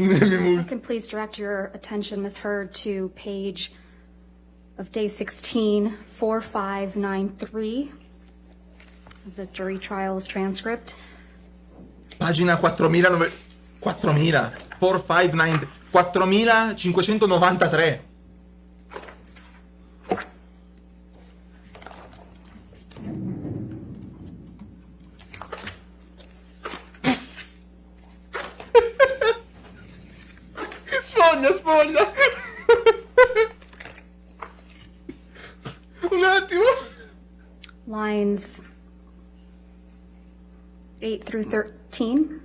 Speaker 3: I can please direct your attention, Ms. Heard, to page of day 16, 4593 of the jury trials transcript.
Speaker 2: Pagina 4593. Sfoglia! Un attimo!
Speaker 3: Lines 8 through 13.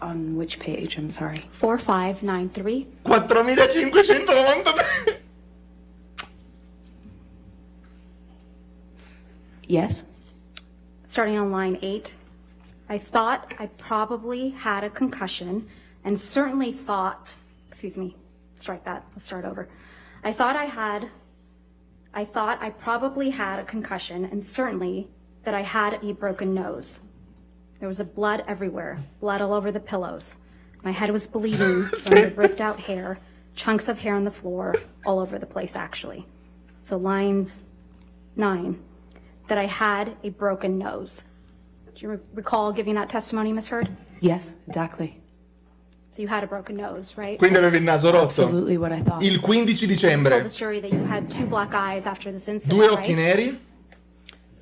Speaker 4: On which page? I'm sorry.
Speaker 3: 4593.
Speaker 2: 4593.
Speaker 4: Yes?
Speaker 3: Starting on line 8. I thought I probably had a concussion and certainly thought, excuse me, strike that, let's start over. I thought I probably had a concussion and certainly that I had a broken nose. There was blood everywhere, blood all over the pillows. My head was bleeding from the ripped out hair, chunks of hair on the floor, all over the place actually. So lines 9, that I had a broken nose. Do you recall giving that testimony, Ms. Heard?
Speaker 4: Yes, exactly.
Speaker 3: So you had a broken nose, right?
Speaker 2: Quindi avevi il naso rotto.
Speaker 4: Absolutely what I thought.
Speaker 2: Il 15
Speaker 3: You told
Speaker 2: dicembre.
Speaker 3: this jury that you had 2 black eyes after this incident,
Speaker 2: 2 occhi
Speaker 3: right?
Speaker 2: neri.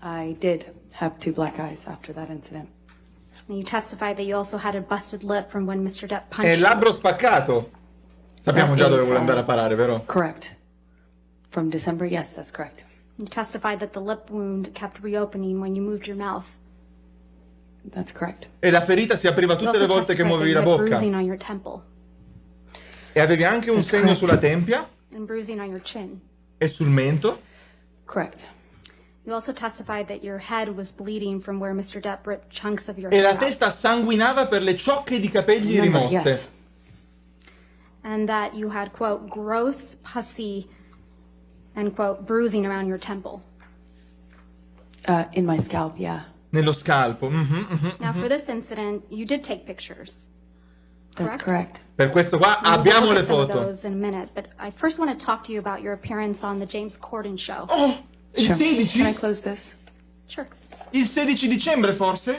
Speaker 4: I did have 2 black eyes after that incident.
Speaker 3: And you testified that you also had a busted lip from when Mr. Depp punched
Speaker 2: E il
Speaker 3: you.
Speaker 2: labbro spaccato. Sappiamo già dove
Speaker 4: is,
Speaker 2: vuole andare a parare, vero?
Speaker 4: Correct. From December, yes, that's correct.
Speaker 3: You testified that the lip wound kept reopening when you moved your mouth.
Speaker 4: That's correct.
Speaker 2: E la ferita si apriva
Speaker 3: You
Speaker 2: tutte
Speaker 3: also
Speaker 2: le volte che
Speaker 3: testified that
Speaker 2: muovevi
Speaker 3: you
Speaker 2: la
Speaker 3: had
Speaker 2: bocca.
Speaker 3: bruising on your temple
Speaker 2: E avevi anche un
Speaker 4: That's
Speaker 2: segno
Speaker 4: correct.
Speaker 2: sulla tempia
Speaker 3: and bruising on your chin.
Speaker 2: e sul mento.
Speaker 4: Correct.
Speaker 3: You also testified that your head was bleeding from where Mr. Depp ripped chunks of your
Speaker 2: E
Speaker 3: hair
Speaker 2: la
Speaker 3: out.
Speaker 2: testa sanguinava per le ciocche di capelli
Speaker 4: Remember,
Speaker 2: rimosse.
Speaker 4: yes.
Speaker 3: And that you had, quote, gross, pussy, and, quote, bruising around your temple.
Speaker 4: In my scalp, yeah.
Speaker 2: Nello scalpo.
Speaker 3: Now, for this incident, you did take pictures.
Speaker 4: That's
Speaker 3: Correct.
Speaker 4: correct.
Speaker 2: Per questo qua
Speaker 3: And we'll
Speaker 2: abbiamo
Speaker 3: look
Speaker 2: le
Speaker 3: at some of
Speaker 2: foto.
Speaker 3: those in a minute, but I first want to talk to you about your appearance on the James Corden show.
Speaker 2: Oh, il
Speaker 4: Sure.
Speaker 2: 16?
Speaker 4: Can I close this?
Speaker 3: Sure.
Speaker 2: Il 16 dicembre forse?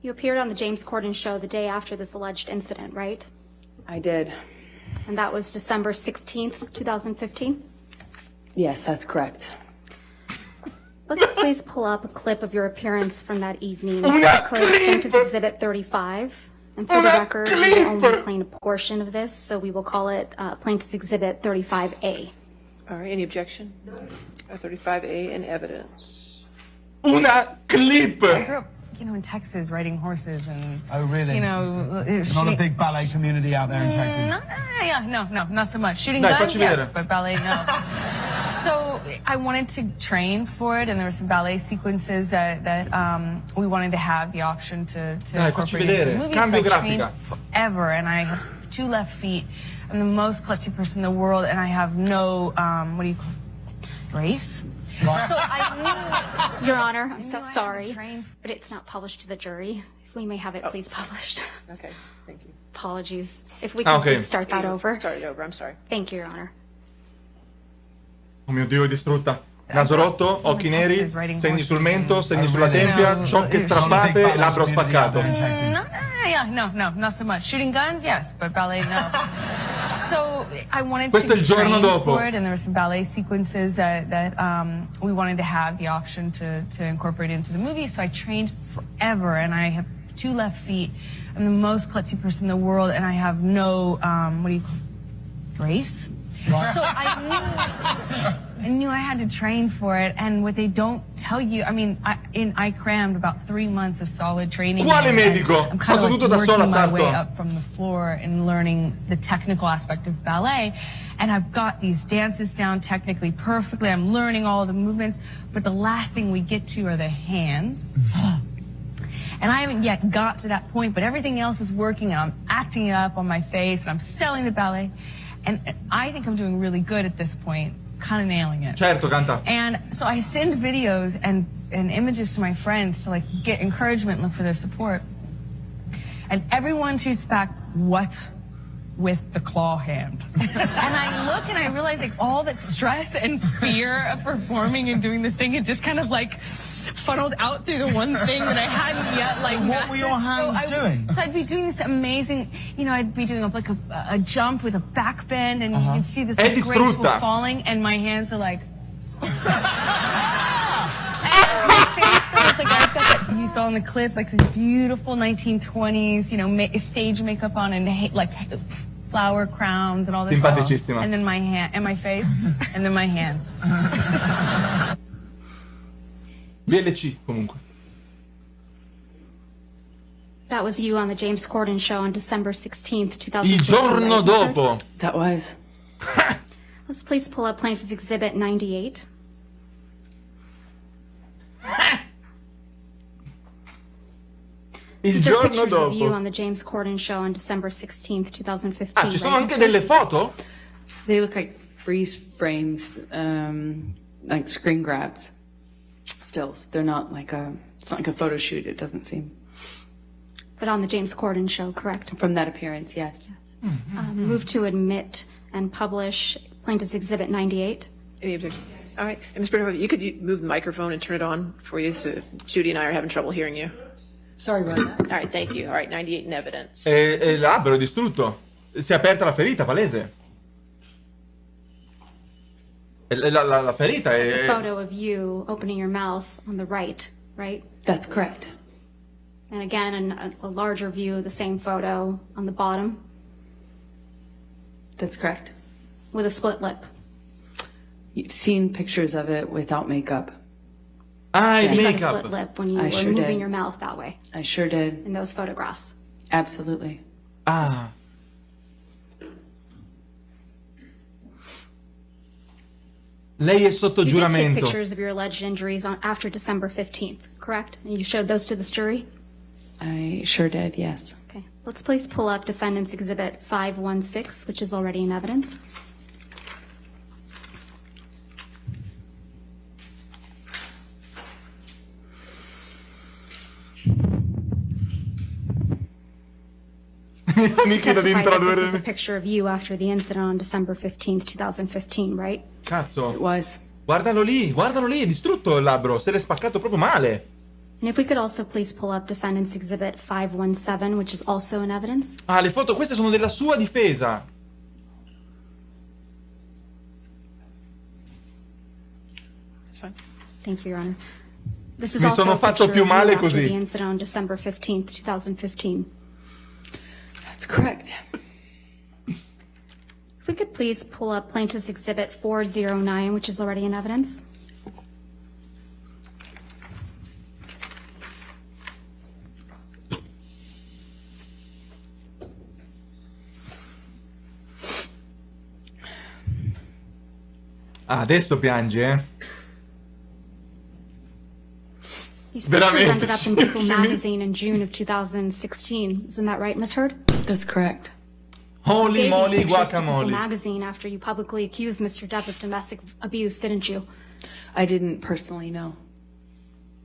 Speaker 3: You appeared on the James Corden show the day after this alleged incident, right?
Speaker 4: I did.
Speaker 3: And that was December 16th, 2015?
Speaker 4: Yes, that's correct.
Speaker 3: Let's please pull up a clip of your appearance from that evening.
Speaker 2: Una
Speaker 3: Could
Speaker 2: clip!
Speaker 3: Plaintiff's Exhibit 35. And for the
Speaker 2: Una
Speaker 3: record, we
Speaker 2: clip!
Speaker 3: will only claim a portion of this, so we will call it Plaintiff's Exhibit 35A.
Speaker 1: All right, any objection? 35A in evidence.
Speaker 2: Una clip!
Speaker 9: I grew up, in Texas riding horses and,
Speaker 10: Oh, really?
Speaker 9: Not
Speaker 10: Not a big ballet community out there in Texas.
Speaker 9: No, not so much. Shooting
Speaker 2: Dai,
Speaker 9: guns,
Speaker 2: facci
Speaker 9: yes,
Speaker 2: vedere.
Speaker 9: but ballet, no. So I wanted to train for it, and there were some ballet sequences that we wanted to have the option to
Speaker 2: Dai, facci
Speaker 9: incorporate into
Speaker 2: vedere.
Speaker 9: the movie.
Speaker 2: Cambio
Speaker 9: so I trained
Speaker 2: grafica.
Speaker 9: forever, and I have 2 left feet. I'm the most klutzy person in the world, and I have no, what do you call it? Brace? So I knew.
Speaker 3: Your Honor, I'm so
Speaker 9: I had to
Speaker 3: sorry,
Speaker 9: train.
Speaker 3: but it's not published to the jury. If we may have it please published.
Speaker 1: Okay, thank you.
Speaker 3: Apologies. If we can
Speaker 2: Okay.
Speaker 3: please start that over.
Speaker 1: Start it over, I'm sorry.
Speaker 3: Thank you, Your Honor.
Speaker 2: Oh mio Dio, è distrutta. Naso rotto, occhi neri, segni sul mento, segni sulla tempia, ciocche strappate, labbro spaccato.
Speaker 10: In Texas.
Speaker 9: No, not so much. Shooting guns, yes, but ballet, no. So I wanted
Speaker 2: Questo è
Speaker 9: to
Speaker 2: il giorno
Speaker 9: train
Speaker 2: dopo.
Speaker 9: for it, and there were some ballet sequences that we wanted to have the option to incorporate into the movie. So I trained forever, and I have 2 left feet. I'm the most klutzy person in the world, and I have no what do you call it? Grace. So I knew I had to train for it, and what they don't tell you, I mean, I crammed about 3 months of solid training.
Speaker 2: Quale medico?
Speaker 9: I'm kind
Speaker 2: Fatto
Speaker 9: of
Speaker 2: tutto
Speaker 9: like
Speaker 2: da sola,
Speaker 9: working my
Speaker 2: Sarto.
Speaker 9: way up from the floor and learning the technical aspect of ballet, and I've got these dances down technically perfectly. I'm learning all the movements, but the last thing we get to are the hands. And I haven't yet got to that point, but everything else is working, and I'm acting it up on my face, and I'm selling the ballet. And I think I'm doing really good at this point, kind of nailing it.
Speaker 2: Certo, canta.
Speaker 9: And so I send videos and images to my friends to like get encouragement and look for their support. And everyone shoots back, what's with the claw hand? And I look and I realize like all that stress and fear of performing and doing this thing, it just kind of like funneled out through the one thing that I hadn't yet like
Speaker 10: What were your hands doing?
Speaker 9: So I'd be doing this amazing, you know, I'd be doing like a jump with a back bend, and you can see this like, graceful falling, and my hands are like. And my face though, it's like I've got that you saw in the clip, like this beautiful 1920s, you know, stage makeup on, and like flower crowns and all this stuff.
Speaker 2: Simpaticissima.
Speaker 9: And then my hand, and my face, and then my hands.
Speaker 2: VLC comunque.
Speaker 3: That was you on the James Corden show on December 16th, 2015.
Speaker 2: Il giorno
Speaker 3: right,
Speaker 2: dopo.
Speaker 4: That was.
Speaker 3: Let's please pull up Plaintiff's Exhibit 98.
Speaker 2: Il
Speaker 3: These are
Speaker 2: giorno
Speaker 3: pictures of you
Speaker 2: dopo.
Speaker 3: on the James Corden show on December 16th, 2015.
Speaker 2: Ah, ci sono
Speaker 3: right,
Speaker 2: anche
Speaker 3: Mr.
Speaker 2: delle foto?
Speaker 4: They look like freeze frames, like screen grabs, stills. They're not like it's not like a photo shoot, it doesn't seem.
Speaker 3: But on the James Corden show, correct?
Speaker 4: From that appearance, yes.
Speaker 3: Move to admit and publish Plaintiff's Exhibit 98.
Speaker 1: Any objection? All right. And Ms. Brenner, you could move the microphone and turn it on for you, so Judy and I are having trouble hearing you.
Speaker 4: Sorry about that.
Speaker 1: All right, thank you. All right, 98 in evidence.
Speaker 2: E il labbro è distrutto. Si è aperta la ferita, palese. La ferita
Speaker 3: It's a
Speaker 2: è...
Speaker 3: photo of you opening your mouth on the right, right?
Speaker 4: That's correct.
Speaker 3: And again, a larger view of the same photo on the bottom
Speaker 4: That's correct.
Speaker 3: with a split lip.
Speaker 4: You've seen pictures of it without makeup.
Speaker 2: Ah, il
Speaker 3: Seems like a
Speaker 2: make-up.
Speaker 3: split lip when you
Speaker 4: I
Speaker 3: were
Speaker 4: sure
Speaker 3: moving
Speaker 4: did.
Speaker 3: your mouth that way
Speaker 4: I sure did.
Speaker 3: in those photographs.
Speaker 4: Absolutely.
Speaker 2: Ah. Lei è sotto
Speaker 3: You did take
Speaker 2: giuramento.
Speaker 3: pictures of your alleged injuries after December 15th, correct? And you showed those to this jury?
Speaker 4: I sure did, yes.
Speaker 3: Okay. Let's please pull up Defendant's Exhibit 516, which is already in evidence.
Speaker 2: Mi chiedo di
Speaker 3: Testify that this is a
Speaker 2: introdurre.
Speaker 3: picture of you after the incident on December 15th, 2015, right?
Speaker 2: Cazzo.
Speaker 4: It was.
Speaker 2: Guardalo lì, è distrutto il labbro, se l'è spaccato proprio male.
Speaker 3: And if we could also please pull up Defendant's Exhibit 517, which is also in evidence.
Speaker 2: Ah, le foto, queste sono della sua difesa.
Speaker 1: That's fine.
Speaker 3: Thank you, Your Honor. This is
Speaker 2: Mi
Speaker 3: also
Speaker 2: sono
Speaker 3: a
Speaker 2: fatto
Speaker 3: picture
Speaker 2: più
Speaker 3: of you
Speaker 2: male
Speaker 3: after
Speaker 2: così.
Speaker 3: the incident on December 15th, 2015.
Speaker 4: That's correct.
Speaker 3: If we could please pull up Plaintiff's Exhibit 409, which is already in evidence.
Speaker 2: Ah, adesso piangi, eh?
Speaker 3: These pictures
Speaker 2: Veramente,
Speaker 3: ended up in People
Speaker 2: ci-
Speaker 3: magazine in June of 2016. Isn't that right, Ms. Heard?
Speaker 4: That's correct.
Speaker 2: Holy
Speaker 3: Gave these
Speaker 2: moly
Speaker 3: pictures to People
Speaker 2: guacamole.
Speaker 3: magazine after you publicly accused Mr. Depp of domestic abuse, didn't you?
Speaker 4: I didn't personally know.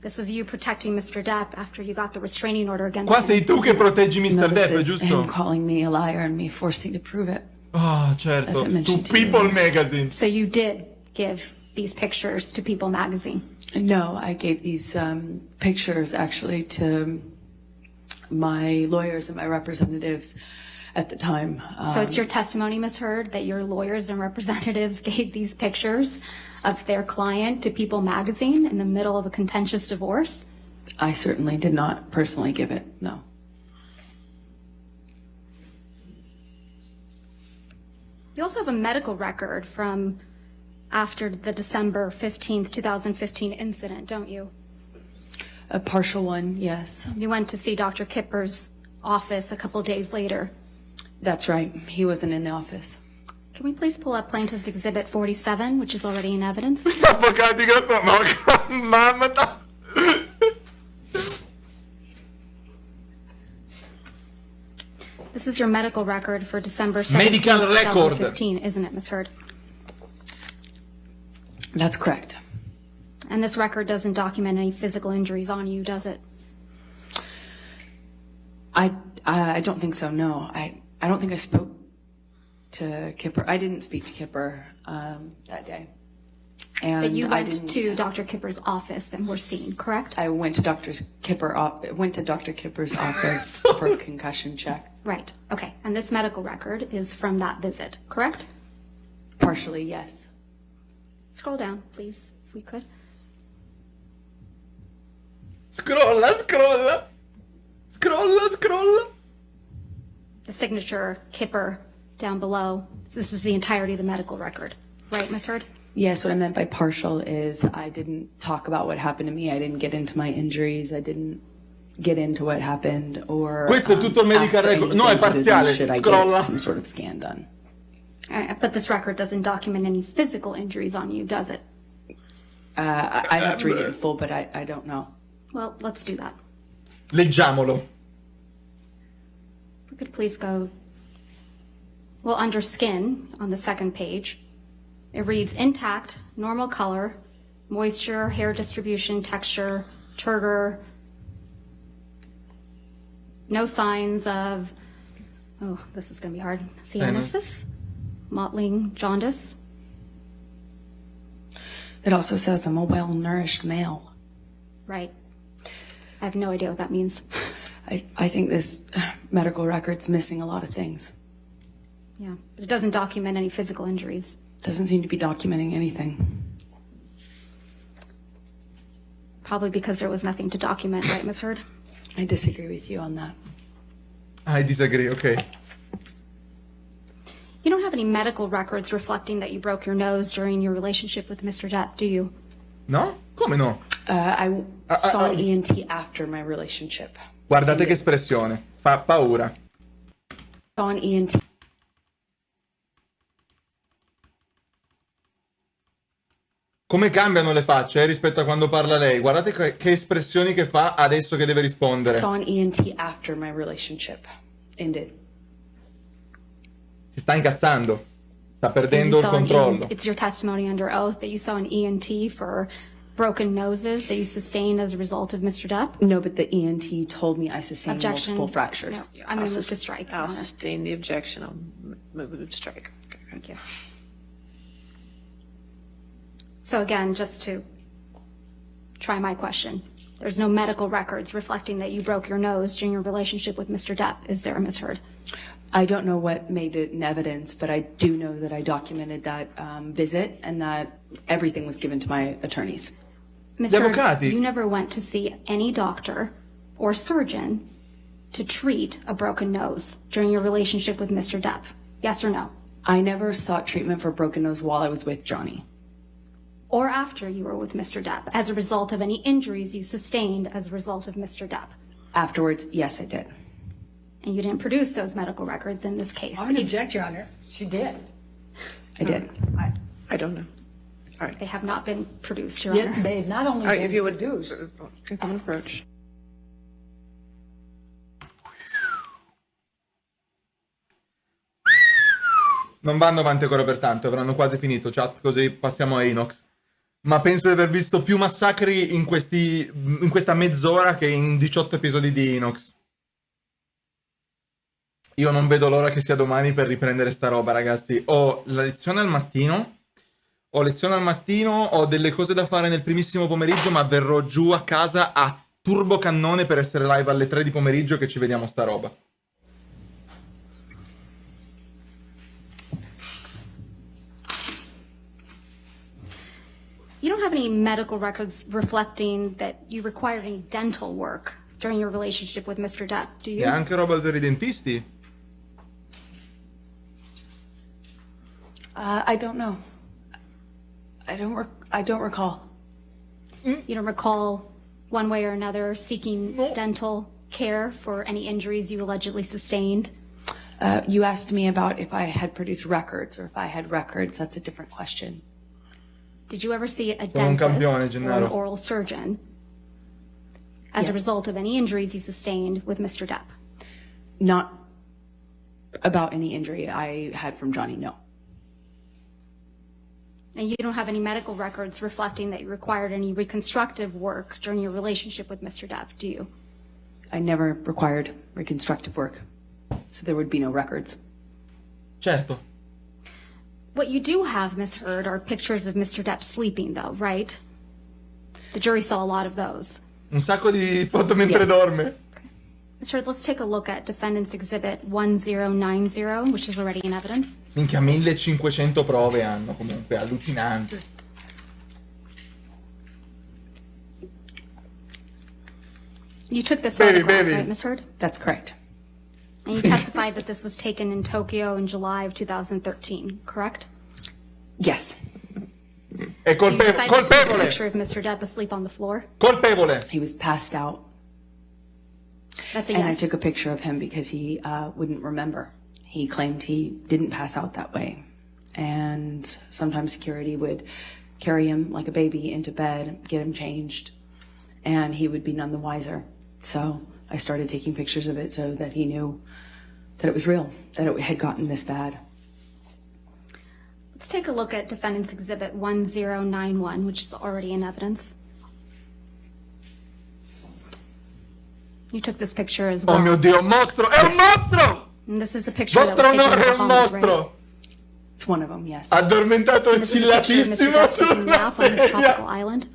Speaker 3: This was you protecting Mr. Depp after you got the restraining order against
Speaker 2: Qua
Speaker 3: him.
Speaker 2: sei tu che proteggi
Speaker 4: No,
Speaker 2: Mr.
Speaker 4: this
Speaker 2: Depp,
Speaker 4: is him
Speaker 2: giusto?
Speaker 4: calling me a liar and me forcing to prove it.
Speaker 2: Ah,
Speaker 4: As
Speaker 2: certo.
Speaker 4: I
Speaker 2: Su
Speaker 4: mentioned to you.
Speaker 2: People Magazine.
Speaker 3: So you did give these pictures to People magazine.
Speaker 4: No, I gave these pictures actually to my lawyers and my representatives at the time.
Speaker 3: So it's your testimony, Ms. Heard, that your lawyers and representatives gave these pictures of their client to People magazine in the middle of a contentious divorce?
Speaker 4: I certainly did not personally give it, no.
Speaker 3: You also have a medical record from after the December 15th, 2015 incident, don't you?
Speaker 4: A partial one, yes.
Speaker 3: You went to see Dr. Kipper's office a couple days later.
Speaker 4: That's right. He wasn't in the office.
Speaker 3: Can we please pull up Plaintiff's Exhibit 47, which is already in evidence?
Speaker 2: Avvocati che sono... Mamma...
Speaker 3: This is your medical record for December 17th,
Speaker 2: Medical record.
Speaker 3: 2015, isn't it, Ms. Heard?
Speaker 4: That's correct.
Speaker 3: And this record doesn't document any physical injuries on you, does it?
Speaker 4: I don't think so, no. I don't think I spoke to Kipper. I didn't speak to Kipper that day. And
Speaker 3: But you
Speaker 4: I
Speaker 3: went to Dr. Kipper's office and were seen, correct?
Speaker 4: I went to Dr. Kipper's office for a concussion check.
Speaker 3: Right, okay. And this medical record is from that visit, correct?
Speaker 4: Partially, yes.
Speaker 3: Scroll down, please, if we could.
Speaker 2: Scrolla, scrolla. Scrolla, scrolla.
Speaker 3: The signature, Kipper, down below. This is the entirety of the medical record, right, Ms. Heard?
Speaker 4: Yes, what I meant by partial is I didn't talk about what happened to me. I didn't get into my injuries. I didn't get into what happened or
Speaker 2: Questo è tutto il medical record. No, è parziale.
Speaker 4: Should I
Speaker 2: Scrolla.
Speaker 4: get some sort of scan done?
Speaker 3: But this record doesn't document any physical injuries on you, does it?
Speaker 4: I'd have to read it in full, but I don't know.
Speaker 3: Well, let's do that.
Speaker 2: Leggiamolo.
Speaker 3: We could please go, well, under skin on the second page, it reads intact, normal color, moisture, hair distribution, texture, turgor, no signs of, oh, this is going to be hard, cyanosis, mottling, jaundice.
Speaker 4: It also says I'm a well-nourished male.
Speaker 3: Right. I have no idea what that means.
Speaker 4: I think this medical record's missing a lot of things.
Speaker 3: Yeah, but it doesn't document any physical injuries.
Speaker 4: Doesn't seem to be documenting anything.
Speaker 3: Probably because there was nothing to document, right, Ms. Heard?
Speaker 4: I disagree with you on that.
Speaker 2: I disagree, okay.
Speaker 3: You don't have any medical records reflecting that you broke your nose during your relationship with Mr. Depp, do you?
Speaker 2: No? Come no?
Speaker 4: I saw an ENT after my relationship.
Speaker 2: Guardate che espressione. Fa paura.
Speaker 4: Saw an ENT.
Speaker 2: Come cambiano le facce rispetto a quando parla lei. Guardate che espressioni che fa adesso che deve rispondere.
Speaker 4: Saw an ENT after my relationship ended.
Speaker 2: Si sta incazzando. Sta perdendo il controllo.
Speaker 3: It's your testimony under oath that you saw an ENT for broken noses that you sustained as a result of Mr. Depp?
Speaker 4: No, but the ENT told me I sustained
Speaker 3: Objection.
Speaker 4: multiple fractures.
Speaker 3: No, I'm going to move to strike.
Speaker 1: I'll sustain the objection. I'll move it to strike. Okay.
Speaker 3: Thank you. So again, just to try my question, there's no medical records reflecting that you broke your nose during your relationship with Mr. Depp, is there, Ms. Heard?
Speaker 4: I don't know what made it in evidence, but I do know that I documented that visit and that everything was given to my attorneys.
Speaker 3: Ms. Heard, you never went to see any doctor or surgeon to treat a broken nose during your relationship with Mr. Depp, yes or no?
Speaker 4: I never sought treatment for broken nose while I was with Johnny.
Speaker 3: Or after you were with Mr. Depp, as a result of any injuries you sustained as a result of Mr. Depp?
Speaker 4: Afterwards, yes, I did.
Speaker 3: And you didn't produce those medical records in this case?
Speaker 11: I would object, Your Honor. She did.
Speaker 4: I did.
Speaker 1: I don't know. All right.
Speaker 3: They have not been produced, Your
Speaker 11: Yeah,
Speaker 3: Honor.
Speaker 11: they not only
Speaker 1: All right, if you would
Speaker 11: produced.
Speaker 1: come and approach.
Speaker 2: Non vanno avanti ancora per tanto, avranno quasi finito, chat, così passiamo a Inox. Ma penso di aver visto più massacri in questa mezz'ora che in 18 episodi di Inox. Io non vedo l'ora che sia domani per riprendere sta roba, ragazzi. Ho la lezione al mattino, ho delle cose da fare nel primissimo pomeriggio, ma verrò giù a casa a turbo cannone per essere live alle 3 di pomeriggio che ci vediamo sta roba.
Speaker 3: don't have any medical records reflecting that you required any dental work during your relationship with Mr. Depp, do you?
Speaker 2: E anche roba per i dentisti?
Speaker 4: I don't know. I don't recall.
Speaker 3: You don't recall one way or another seeking dental care for any injuries you allegedly sustained?
Speaker 4: You asked me about if I had produced records or if I had records. That's a different question.
Speaker 3: Did you ever see a
Speaker 2: un
Speaker 3: dentist
Speaker 2: campione,
Speaker 3: or an
Speaker 2: Gennaro.
Speaker 3: oral surgeon as a result of any injuries you sustained with Mr. Depp?
Speaker 4: Not about any injury I had from Johnny, no.
Speaker 3: And you don't have any medical records reflecting that you required any reconstructive work during your relationship with Mr. Depp, do you?
Speaker 4: I never required reconstructive work, so there would be no records.
Speaker 2: Certo.
Speaker 3: What you do have, Ms. Heard, are pictures of Mr. Depp sleeping, though, right? The jury saw a lot of those.
Speaker 2: Un sacco di foto mentre dorme.
Speaker 3: Ms. Heard, let's take a look at Defendant's Exhibit 1090, which is already in evidence.
Speaker 2: Minchia, 1500 prove hanno comunque, allucinante.
Speaker 3: You took this
Speaker 2: Baby,
Speaker 3: photograph,
Speaker 2: baby.
Speaker 3: right, Ms. Heard?
Speaker 4: That's correct.
Speaker 3: And you testified that this was taken in Tokyo in July of 2013, correct?
Speaker 4: Yes.
Speaker 2: È
Speaker 3: So you decided to take a
Speaker 2: colpevole!
Speaker 3: picture of Mr. Depp asleep on the floor?
Speaker 2: Colpevole!
Speaker 4: He was passed out.
Speaker 3: That's a
Speaker 4: And I
Speaker 3: yes.
Speaker 4: took a picture of him because he wouldn't remember. He claimed he didn't pass out that way. And sometimes security would carry him like a baby into bed, get him changed, and he would be none the wiser. So I started taking pictures of it so that he knew that it was real, that it had gotten this bad.
Speaker 3: Let's take a look at Defendant's Exhibit 1091, which is already in evidence. You took this picture as well.
Speaker 2: Oh mio Dio, un mostro! È un mostro!
Speaker 3: And this is the picture that
Speaker 2: Vostro
Speaker 3: was taken in
Speaker 2: onore, è
Speaker 3: the
Speaker 2: un
Speaker 3: Bahamas,
Speaker 2: mostro!
Speaker 3: right?
Speaker 4: It's one of them, yes.
Speaker 2: Addormentato
Speaker 3: And this is a picture of Mr.
Speaker 2: oscillatissimo
Speaker 3: Depp taking a
Speaker 2: sulla
Speaker 3: nap on his tropical
Speaker 2: sedia.
Speaker 3: island.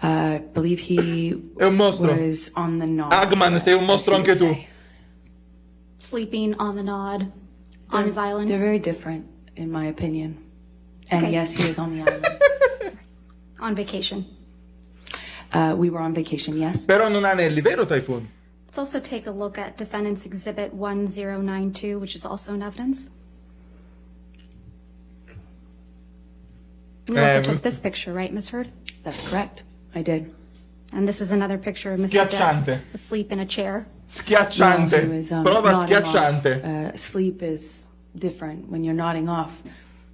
Speaker 4: I believe he
Speaker 2: È un mostro.
Speaker 4: was on the nod.
Speaker 2: Agman, sei un mostro anche tu.
Speaker 3: Sleeping on the nod on his island.
Speaker 4: They're very different, in my opinion. And
Speaker 3: Okay.
Speaker 4: yes, he was on the island.
Speaker 3: On vacation.
Speaker 4: We were on vacation, yes.
Speaker 2: Però non ha anelli, vero Typhoon?
Speaker 3: Let's also take a look at Defendant's Exhibit 1092, which is also in evidence. You also took this picture, right, Ms. Heard?
Speaker 4: That's correct. I did.
Speaker 3: And this is another picture of Mr.
Speaker 2: Schiacciante.
Speaker 3: Depp asleep in a chair.
Speaker 2: Schiacciante.
Speaker 4: No, he was,
Speaker 2: Prova
Speaker 4: nodding
Speaker 2: schiacciante.
Speaker 4: off. Sleep is different. When you're nodding off,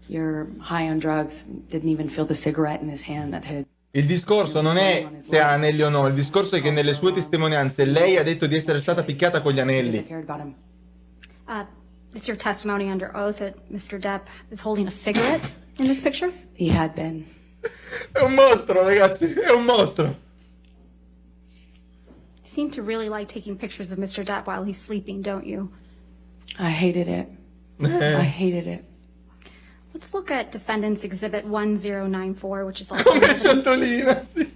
Speaker 4: you're high on drugs. Didn't even feel the cigarette in his hand that had...
Speaker 2: Il discorso non è se ha anelli o no, il discorso è che nelle sue testimonianze lei ha detto di essere stata picchiata con gli
Speaker 4: I
Speaker 2: anelli.
Speaker 4: cared about him.
Speaker 3: It's your testimony under oath that Mr. Depp is holding a cigarette in this picture?
Speaker 4: He had been.
Speaker 2: È un mostro, ragazzi, è un mostro.
Speaker 3: You seem to really like taking pictures of Mr. Depp while he's sleeping, don't you?
Speaker 4: I hated it. I hated it.
Speaker 3: Let's look at Defendant's Exhibit 1094, which is also in
Speaker 2: Come
Speaker 3: evidence.
Speaker 2: ciotolina, sì.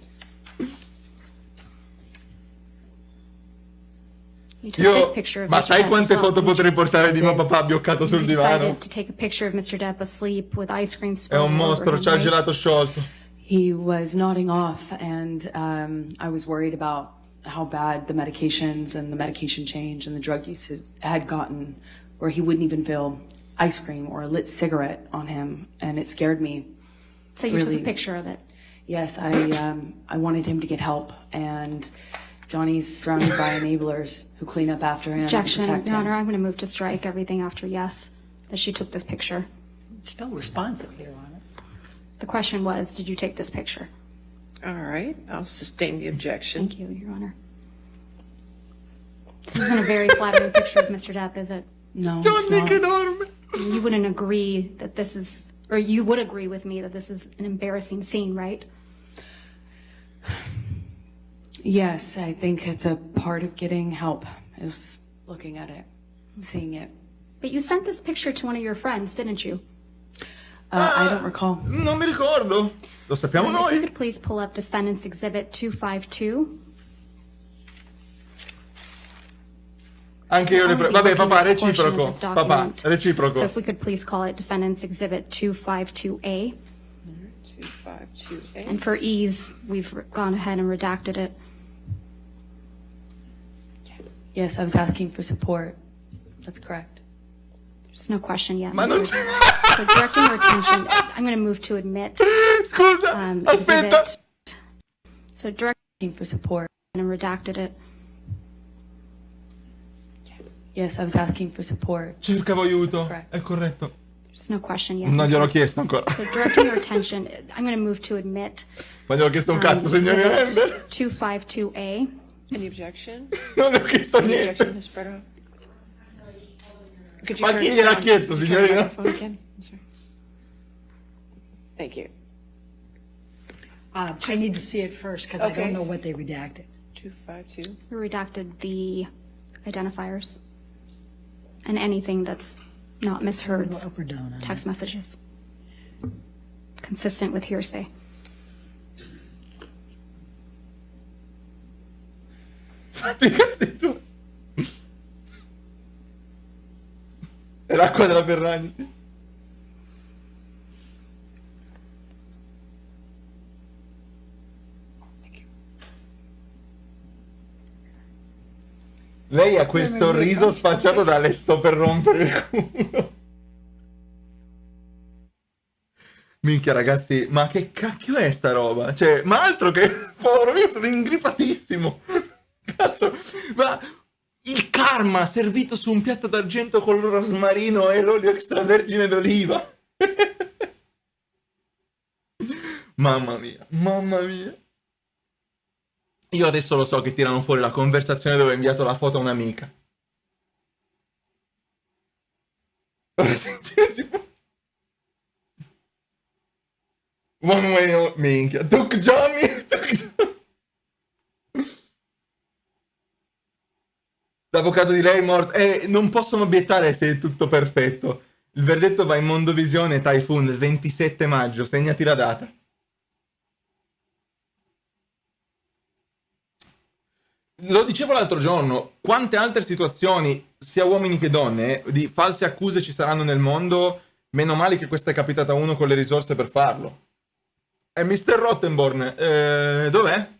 Speaker 3: You took this
Speaker 2: Io,
Speaker 3: picture of
Speaker 2: ma
Speaker 3: Mr.
Speaker 2: sai
Speaker 3: Depp
Speaker 2: quante
Speaker 3: as well.
Speaker 2: foto potrei portare di mio papà abbioccato sul
Speaker 3: You
Speaker 2: divano?
Speaker 3: decided to take a picture of Mr. Depp asleep with ice cream
Speaker 2: È
Speaker 3: spilled
Speaker 2: un
Speaker 3: all over
Speaker 2: mostro,
Speaker 3: him,
Speaker 2: c'ha il
Speaker 3: right?
Speaker 2: gelato sciolto.
Speaker 4: He was nodding off, and I was worried about how bad the medications and the medication change and the drug use had gotten, where he wouldn't even feel ice cream or a lit cigarette on him, and it scared me.
Speaker 3: So you took
Speaker 4: really.
Speaker 3: a picture of it.
Speaker 4: Yes, I wanted him to get help, and Johnny's surrounded by enablers who clean up after him and
Speaker 3: Objection,
Speaker 4: protect
Speaker 3: Your
Speaker 4: him.
Speaker 3: Honor, I'm going to move to strike everything after yes, that she took this picture.
Speaker 11: Still responsive, Your Honor.
Speaker 3: The question was, did you take this picture?
Speaker 1: All right, I'll sustain the objection.
Speaker 3: Thank you, Your Honor. This isn't a very flattering picture of Mr. Depp, is it?
Speaker 4: No, it's
Speaker 2: Johnny
Speaker 4: not.
Speaker 2: che dorme.
Speaker 3: You wouldn't agree that this is, or you would agree with me that this is an embarrassing scene, right?
Speaker 4: Yes, I think it's a part of getting help, is looking at it, seeing it.
Speaker 3: But you sent this picture to one of your friends, didn't you?
Speaker 4: I don't recall.
Speaker 2: Non mi ricordo. Lo sappiamo
Speaker 3: If you
Speaker 2: noi.
Speaker 3: could please pull up Defendant's Exhibit 252.
Speaker 2: Anche io le
Speaker 3: Only
Speaker 2: Vabbè,
Speaker 3: looking
Speaker 2: papà,
Speaker 3: at a portion of
Speaker 2: reciproco.
Speaker 3: this
Speaker 2: Papà,
Speaker 3: document. So
Speaker 2: reciproco.
Speaker 3: if we could please call it Defendant's Exhibit 252A.
Speaker 1: 252A.
Speaker 3: And for ease, we've gone ahead and redacted it.
Speaker 4: Yes, I was asking for support. That's correct.
Speaker 3: There's no question yet.
Speaker 2: Ma non
Speaker 3: Mr.
Speaker 2: c'è...
Speaker 3: So directing your attention, I'm going to move to admit.
Speaker 2: Scusa, aspetta.
Speaker 3: Exhibit. So directing
Speaker 4: For support.
Speaker 3: and redacted it.
Speaker 4: Yes, I was asking for support.
Speaker 2: Cercavo aiuto.
Speaker 4: Correct.
Speaker 2: È corretto.
Speaker 3: There's no question yet.
Speaker 2: Non gliel'ho chiesto ancora.
Speaker 3: So directing your attention, I'm going to move to admit.
Speaker 2: Ma gliel'ho chiesto un cazzo, signorina
Speaker 3: Exhibit
Speaker 2: Ember.
Speaker 3: 252A.
Speaker 1: Any objection?
Speaker 2: Non le ho chiesto
Speaker 1: Any
Speaker 2: niente.
Speaker 1: objection, Ms. Berto? Could you
Speaker 2: Ma
Speaker 1: turn
Speaker 2: chi
Speaker 1: it
Speaker 2: gliel'ha
Speaker 1: down?
Speaker 2: chiesto,
Speaker 1: Could you turn the
Speaker 2: signorina?
Speaker 1: microphone again? I'm sorry. Thank you.
Speaker 11: I need to see it first because I
Speaker 1: Okay.
Speaker 11: don't know what they redacted.
Speaker 1: 252.
Speaker 3: We redacted the identifiers and anything that's not misheard
Speaker 11: Up or down on
Speaker 3: text messages. Consistent with hearsay.
Speaker 2: Fatti i cazzi tu. È l'acqua della Ferragni, sì. Lei ha quel sorriso sfacciato da le sto per rompere il culo. Minchia ragazzi, ma che cacchio è sta roba? Cioè, ma altro che... Povero mio, sono ingrifatissimo. Cazzo, ma... Il karma servito su un piatto d'argento con il rosmarino e l'olio extravergine d'oliva. Mamma mia, mamma mia. Io adesso lo so che tirano fuori la conversazione dove ho inviato la foto a un'amica. Ora si può... One way, oh, minchia. Duke Johnny. L'avvocato di lei è morto. Non possono obiettare se è tutto perfetto. Il verdetto va in Mondovisione Typhoon il 27 maggio. Segnati la data. Lo dicevo l'altro giorno, quante altre situazioni, sia uomini che donne, di false accuse ci saranno nel mondo, meno male che questa è capitata a uno con le risorse per farlo. Mr. Rottenborn, dov'è?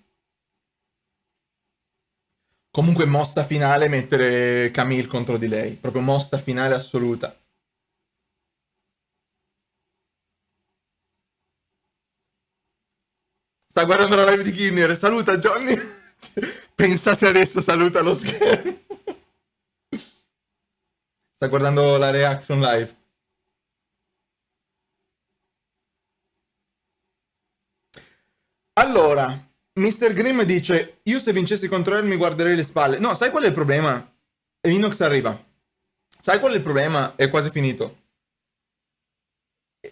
Speaker 2: Comunque mossa finale mettere Camille contro di lei, proprio mossa finale assoluta. Sta guardando la live di Kinner, saluta Johnny! Pensa se adesso saluta lo schermo. Sta guardando la reaction live. Allora, Mr. Grimm dice: io se vincessi contro lui mi guarderei le spalle. No, sai qual è il problema? E Inox arriva. Sai qual è il problema? È quasi finito.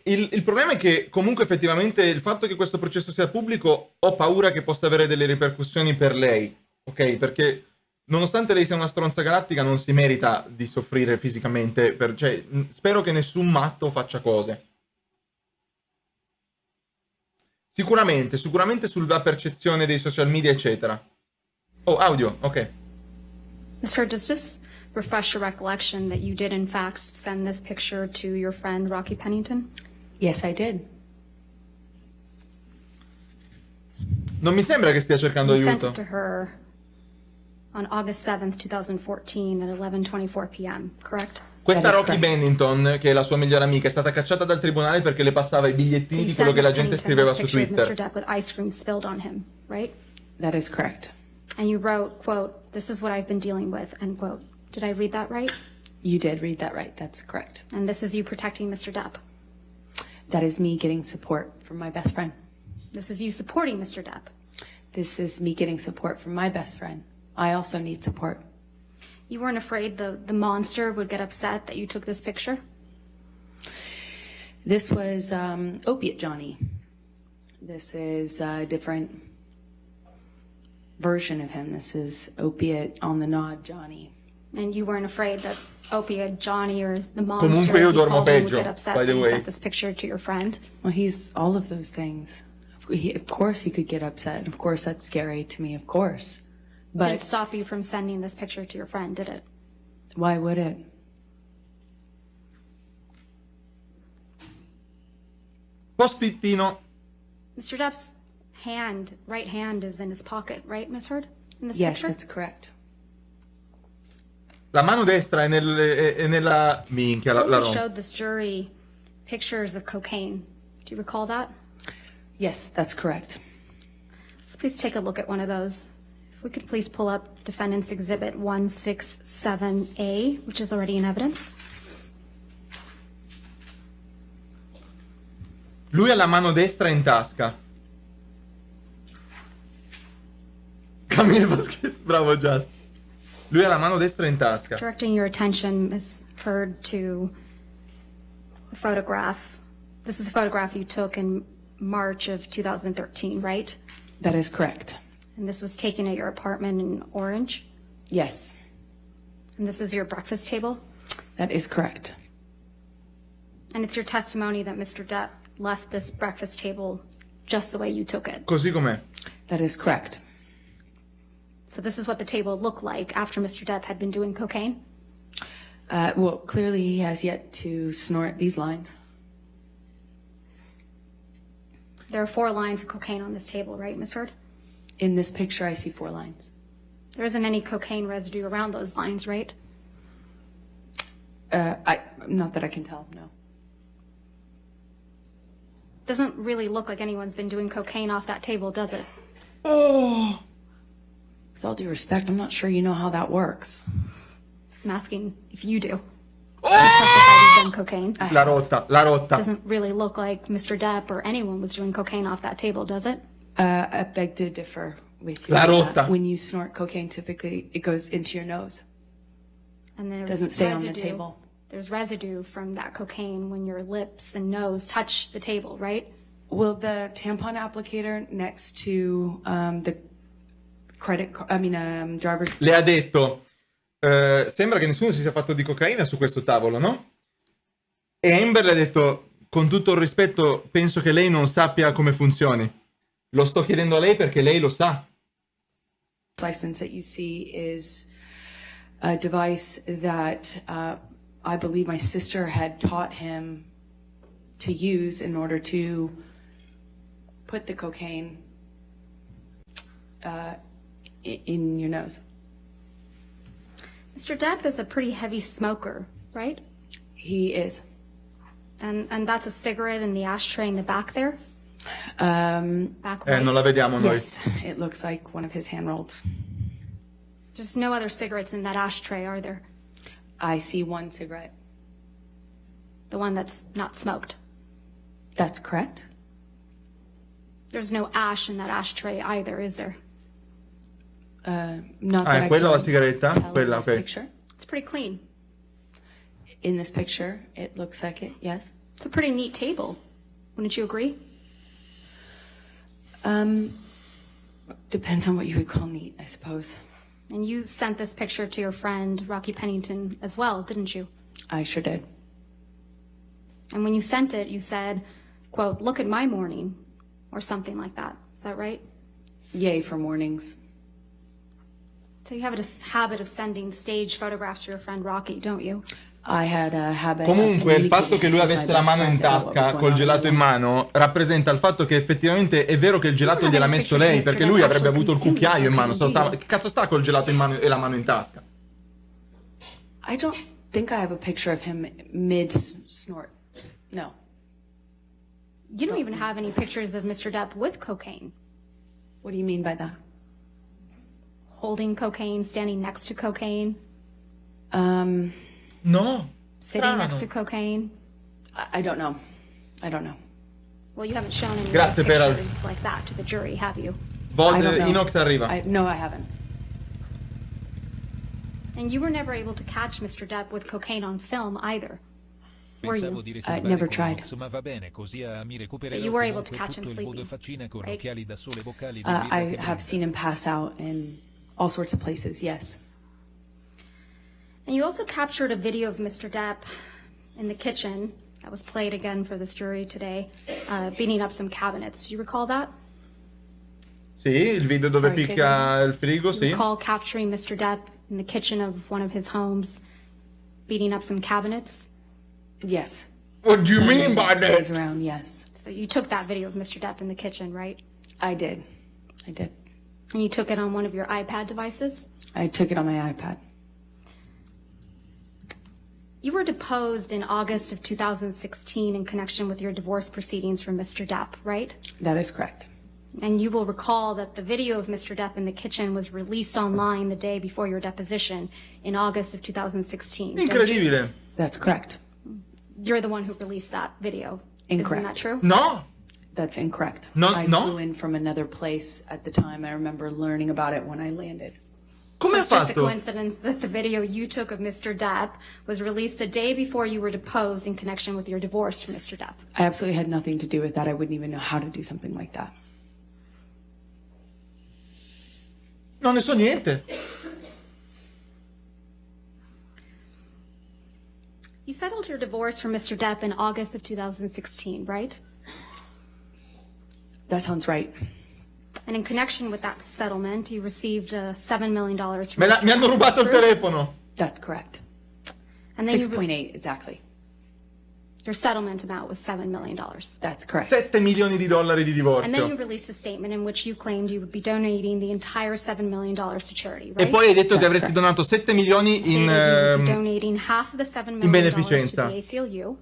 Speaker 2: Il problema è che comunque effettivamente il fatto che questo processo sia pubblico ho paura che possa avere delle ripercussioni per lei, ok? Perché nonostante lei sia una stronza galattica non si merita di soffrire fisicamente, cioè spero che nessun matto faccia cose. Sicuramente sulla percezione dei social media eccetera. Oh, audio, ok.
Speaker 3: Sir, does this refresh your recollection that you did in fact send this picture to your friend Rocky Pennington?
Speaker 4: Yes, I did.
Speaker 2: Non mi sembra che stia cercando
Speaker 3: You sent
Speaker 2: aiuto.
Speaker 3: it to her on August 7th, 2014 at 11:24 p.m., correct?
Speaker 2: Questa
Speaker 4: That is
Speaker 2: Rocky
Speaker 4: correct.
Speaker 2: Bennington, che è la sua migliore amica, è stata cacciata dal tribunale perché le passava i bigliettini di quello che la gente scriveva su
Speaker 3: Mr.
Speaker 2: Twitter.
Speaker 3: Depp with ice cream spilled on him, right?
Speaker 4: That is correct.
Speaker 3: And you wrote, quote, "This is what I've been dealing with," end quote. Did I read that right?
Speaker 4: You did read that right. That's correct.
Speaker 3: And this is you protecting Mr. Depp.
Speaker 4: That is me getting support from my best friend.
Speaker 3: This is you supporting Mr. Depp.
Speaker 4: This is me getting support from my best friend. I also need support.
Speaker 3: You weren't afraid the monster would get upset that you took this picture?
Speaker 4: This was Opiate Johnny. This is a different version of him. This is Opiate on the Nod Johnny.
Speaker 3: And you weren't afraid that Opiate Johnny or the monster,
Speaker 2: Comunque io
Speaker 3: as you
Speaker 2: dormo
Speaker 3: called him, would
Speaker 2: peggio,
Speaker 3: get upset
Speaker 2: by
Speaker 3: that
Speaker 2: the
Speaker 3: you
Speaker 2: way.
Speaker 3: sent this picture to your friend?
Speaker 4: Well, he's all of those things. Of course he could get upset. Of course that's scary to me, of course.
Speaker 3: Didn't
Speaker 4: But
Speaker 3: stop you from sending this picture to your friend, did it?
Speaker 4: why would it?
Speaker 2: Postittino.
Speaker 3: Mr. Depp's right hand is in his pocket, right, Miss Heard? In this
Speaker 4: Yes,
Speaker 3: picture?
Speaker 4: that's correct.
Speaker 2: La mano destra è nella... Minchia, la
Speaker 3: Also
Speaker 2: rompo.
Speaker 3: showed this jury pictures of cocaine. Do you recall that?
Speaker 4: Yes, that's correct.
Speaker 3: Let's please take a look at one of those. If we could please pull up Defendant's Exhibit 167A, which is already in evidence.
Speaker 2: Lui ha la mano destra in tasca. Camille Vasquez, bravo Just. Lui ha la mano destra in tasca.
Speaker 3: Directing your attention, Ms. Heard, to the photograph. This is a photograph you took in March of 2013, right?
Speaker 4: That is correct.
Speaker 3: And this was taken at your apartment in Orange?
Speaker 4: Yes,
Speaker 3: And this is your breakfast table?
Speaker 4: that is correct.
Speaker 3: And it's your testimony that Mr. Depp left this breakfast table just the way you took it.
Speaker 2: Così com'è.
Speaker 4: That is correct.
Speaker 3: So this is what the table looked like after Mr. Depp had been doing cocaine?
Speaker 4: Well, clearly he has yet to snort these lines.
Speaker 3: There are 4 lines of cocaine on this table, right, Ms. Heard?
Speaker 4: In this picture, I see 4 lines.
Speaker 3: There isn't any cocaine residue around those lines, right?
Speaker 4: Not that I can tell, no.
Speaker 3: Doesn't really look like anyone's been doing cocaine off that table, does it?
Speaker 2: Oh!
Speaker 4: With all due respect, I'm not sure you know how that works.
Speaker 3: I'm asking if you do. You testified you've done cocaine.
Speaker 2: La rotta.
Speaker 3: Doesn't really look like Mr. Depp or anyone was doing cocaine off that table, does it?
Speaker 4: I beg to differ with you.
Speaker 2: La
Speaker 4: on
Speaker 2: rotta.
Speaker 4: that. When you snort cocaine, typically it goes into your nose.
Speaker 3: And there's
Speaker 4: Doesn't stay on the
Speaker 3: residue.
Speaker 4: table.
Speaker 3: There's residue from that cocaine when your lips and nose touch the table, right?
Speaker 4: Well, the tampon applicator next to the driver's...
Speaker 2: Le ha detto, sembra che nessuno si sia fatto di cocaina su questo tavolo, no? E Amber le ha detto, con tutto il rispetto, penso che lei non sappia come funzioni. Lo sto chiedendo a lei perché lei lo sa.
Speaker 4: license that you see is a device that I believe my sister had taught him to use in order to put the cocaine in your nose.
Speaker 3: Mr. Depp is a pretty heavy smoker, right?
Speaker 4: He is.
Speaker 3: And that's a cigarette in the ashtray in the back there? Back right.
Speaker 2: Non la vediamo noi.
Speaker 4: Yes, it looks like one of his hand rolls.
Speaker 3: There's no other cigarettes in that ashtray, are there?
Speaker 4: I see one cigarette.
Speaker 3: The one that's not smoked.
Speaker 4: That's correct.
Speaker 3: There's no ash in that ashtray either, is there?
Speaker 4: Not that
Speaker 2: è
Speaker 4: I
Speaker 2: quella
Speaker 4: can
Speaker 2: la sigaretta?
Speaker 4: tell in
Speaker 2: Quella,
Speaker 4: this
Speaker 2: ok.
Speaker 4: picture.
Speaker 3: It's pretty clean.
Speaker 4: In this picture, it looks like it, yes.
Speaker 3: It's a pretty neat table. Wouldn't you agree?
Speaker 4: Depends on what you would call neat, I suppose.
Speaker 3: And you sent this picture to your friend, Rocky Pennington, as well, didn't you?
Speaker 4: I sure did.
Speaker 3: And when you sent it, you said, quote, "Look at my morning," or something like that. Is that right?
Speaker 4: Yay for mornings.
Speaker 3: So you have a habit of sending stage photographs to your friend Rocky, don't you?
Speaker 4: I had a habit
Speaker 2: Comunque il fatto che lui
Speaker 4: of
Speaker 2: avesse la mano in tasca col gelato in mano rappresenta il fatto che effettivamente è vero che il gelato gliel'ha messo lei, perché lui avrebbe avuto il cucchiaio in mano. Che cazzo sta col gelato in mano e la mano in tasca?
Speaker 4: I don't think I have a picture of him mid-snort. No.
Speaker 3: You don't even have any pictures of Mr. Depp with cocaine.
Speaker 4: What do you mean by that?
Speaker 3: Holding cocaine, standing next to cocaine,
Speaker 2: No.
Speaker 3: sitting next to cocaine.
Speaker 4: I don't know. I don't know.
Speaker 3: Well, you haven't shown any
Speaker 2: Grazie per-
Speaker 3: pictures like that to the jury, have you?
Speaker 4: I don't know.
Speaker 2: Inox arriva.
Speaker 4: No, I haven't.
Speaker 3: And you were never able to catch Mr. Depp with cocaine on film either. Were you?
Speaker 4: I never tried.
Speaker 3: But you were able to catch him sleeping, right?
Speaker 4: I have seen him pass out in all sorts of places, yes.
Speaker 3: And you also captured a video of Mr. Depp in the kitchen that was played again for this jury today, beating up some cabinets. Do you recall that?
Speaker 2: Sì, il video dove
Speaker 3: Sorry, say
Speaker 2: picchia il frigo,
Speaker 3: You
Speaker 2: sì.
Speaker 3: recall capturing Mr. Depp in the kitchen of one of his homes, beating up some cabinets?
Speaker 4: Yes.
Speaker 2: What do you mean by that?
Speaker 4: Around, yes.
Speaker 3: So you took that video of Mr. Depp in the kitchen, right?
Speaker 4: I did.
Speaker 3: And you took it on one of your iPad devices?
Speaker 4: I took it on my iPad.
Speaker 3: You were deposed in August of 2016 in connection with your divorce proceedings from Mr. Depp, right?
Speaker 4: That is correct.
Speaker 3: And you will recall that the video of Mr. Depp in the kitchen was released online the day before your deposition in August of 2016.
Speaker 2: Incredibile.
Speaker 4: That's correct.
Speaker 3: You're the one who released that video.
Speaker 4: Incorrect.
Speaker 3: Isn't that true?
Speaker 2: No.
Speaker 4: That's incorrect.
Speaker 2: No,
Speaker 4: I
Speaker 2: no.
Speaker 4: flew in from another place at the time. I remember learning about it when I landed.
Speaker 2: Come
Speaker 3: So
Speaker 2: ha
Speaker 3: it's just a
Speaker 2: fatto?
Speaker 3: coincidence that the video you took of Mr. Depp was released the day before you were deposed in connection with your divorce from Mr. Depp.
Speaker 4: I absolutely had nothing to do with that. I wouldn't even know how to do something like that.
Speaker 2: Non ne so niente.
Speaker 3: You settled your divorce from Mr. Depp in August of 2016, right?
Speaker 4: That sounds right.
Speaker 3: And in connection with that settlement, you received $7 million from Mr.
Speaker 2: Mi hanno
Speaker 3: Depp.
Speaker 2: rubato il telefono.
Speaker 4: That's correct.
Speaker 3: And then
Speaker 4: 6.8 exactly.
Speaker 3: your settlement amount was $7 million.
Speaker 4: That's correct.
Speaker 2: 7 milioni di dollari di
Speaker 3: And then you
Speaker 2: divorzio.
Speaker 3: released a statement in which you claimed you would be donating the entire $7 million to charity, right?
Speaker 2: E poi hai detto che avresti donato 7 milioni
Speaker 3: Stated you would be donating half of the $7 million
Speaker 2: beneficenza.
Speaker 3: to the ACLU.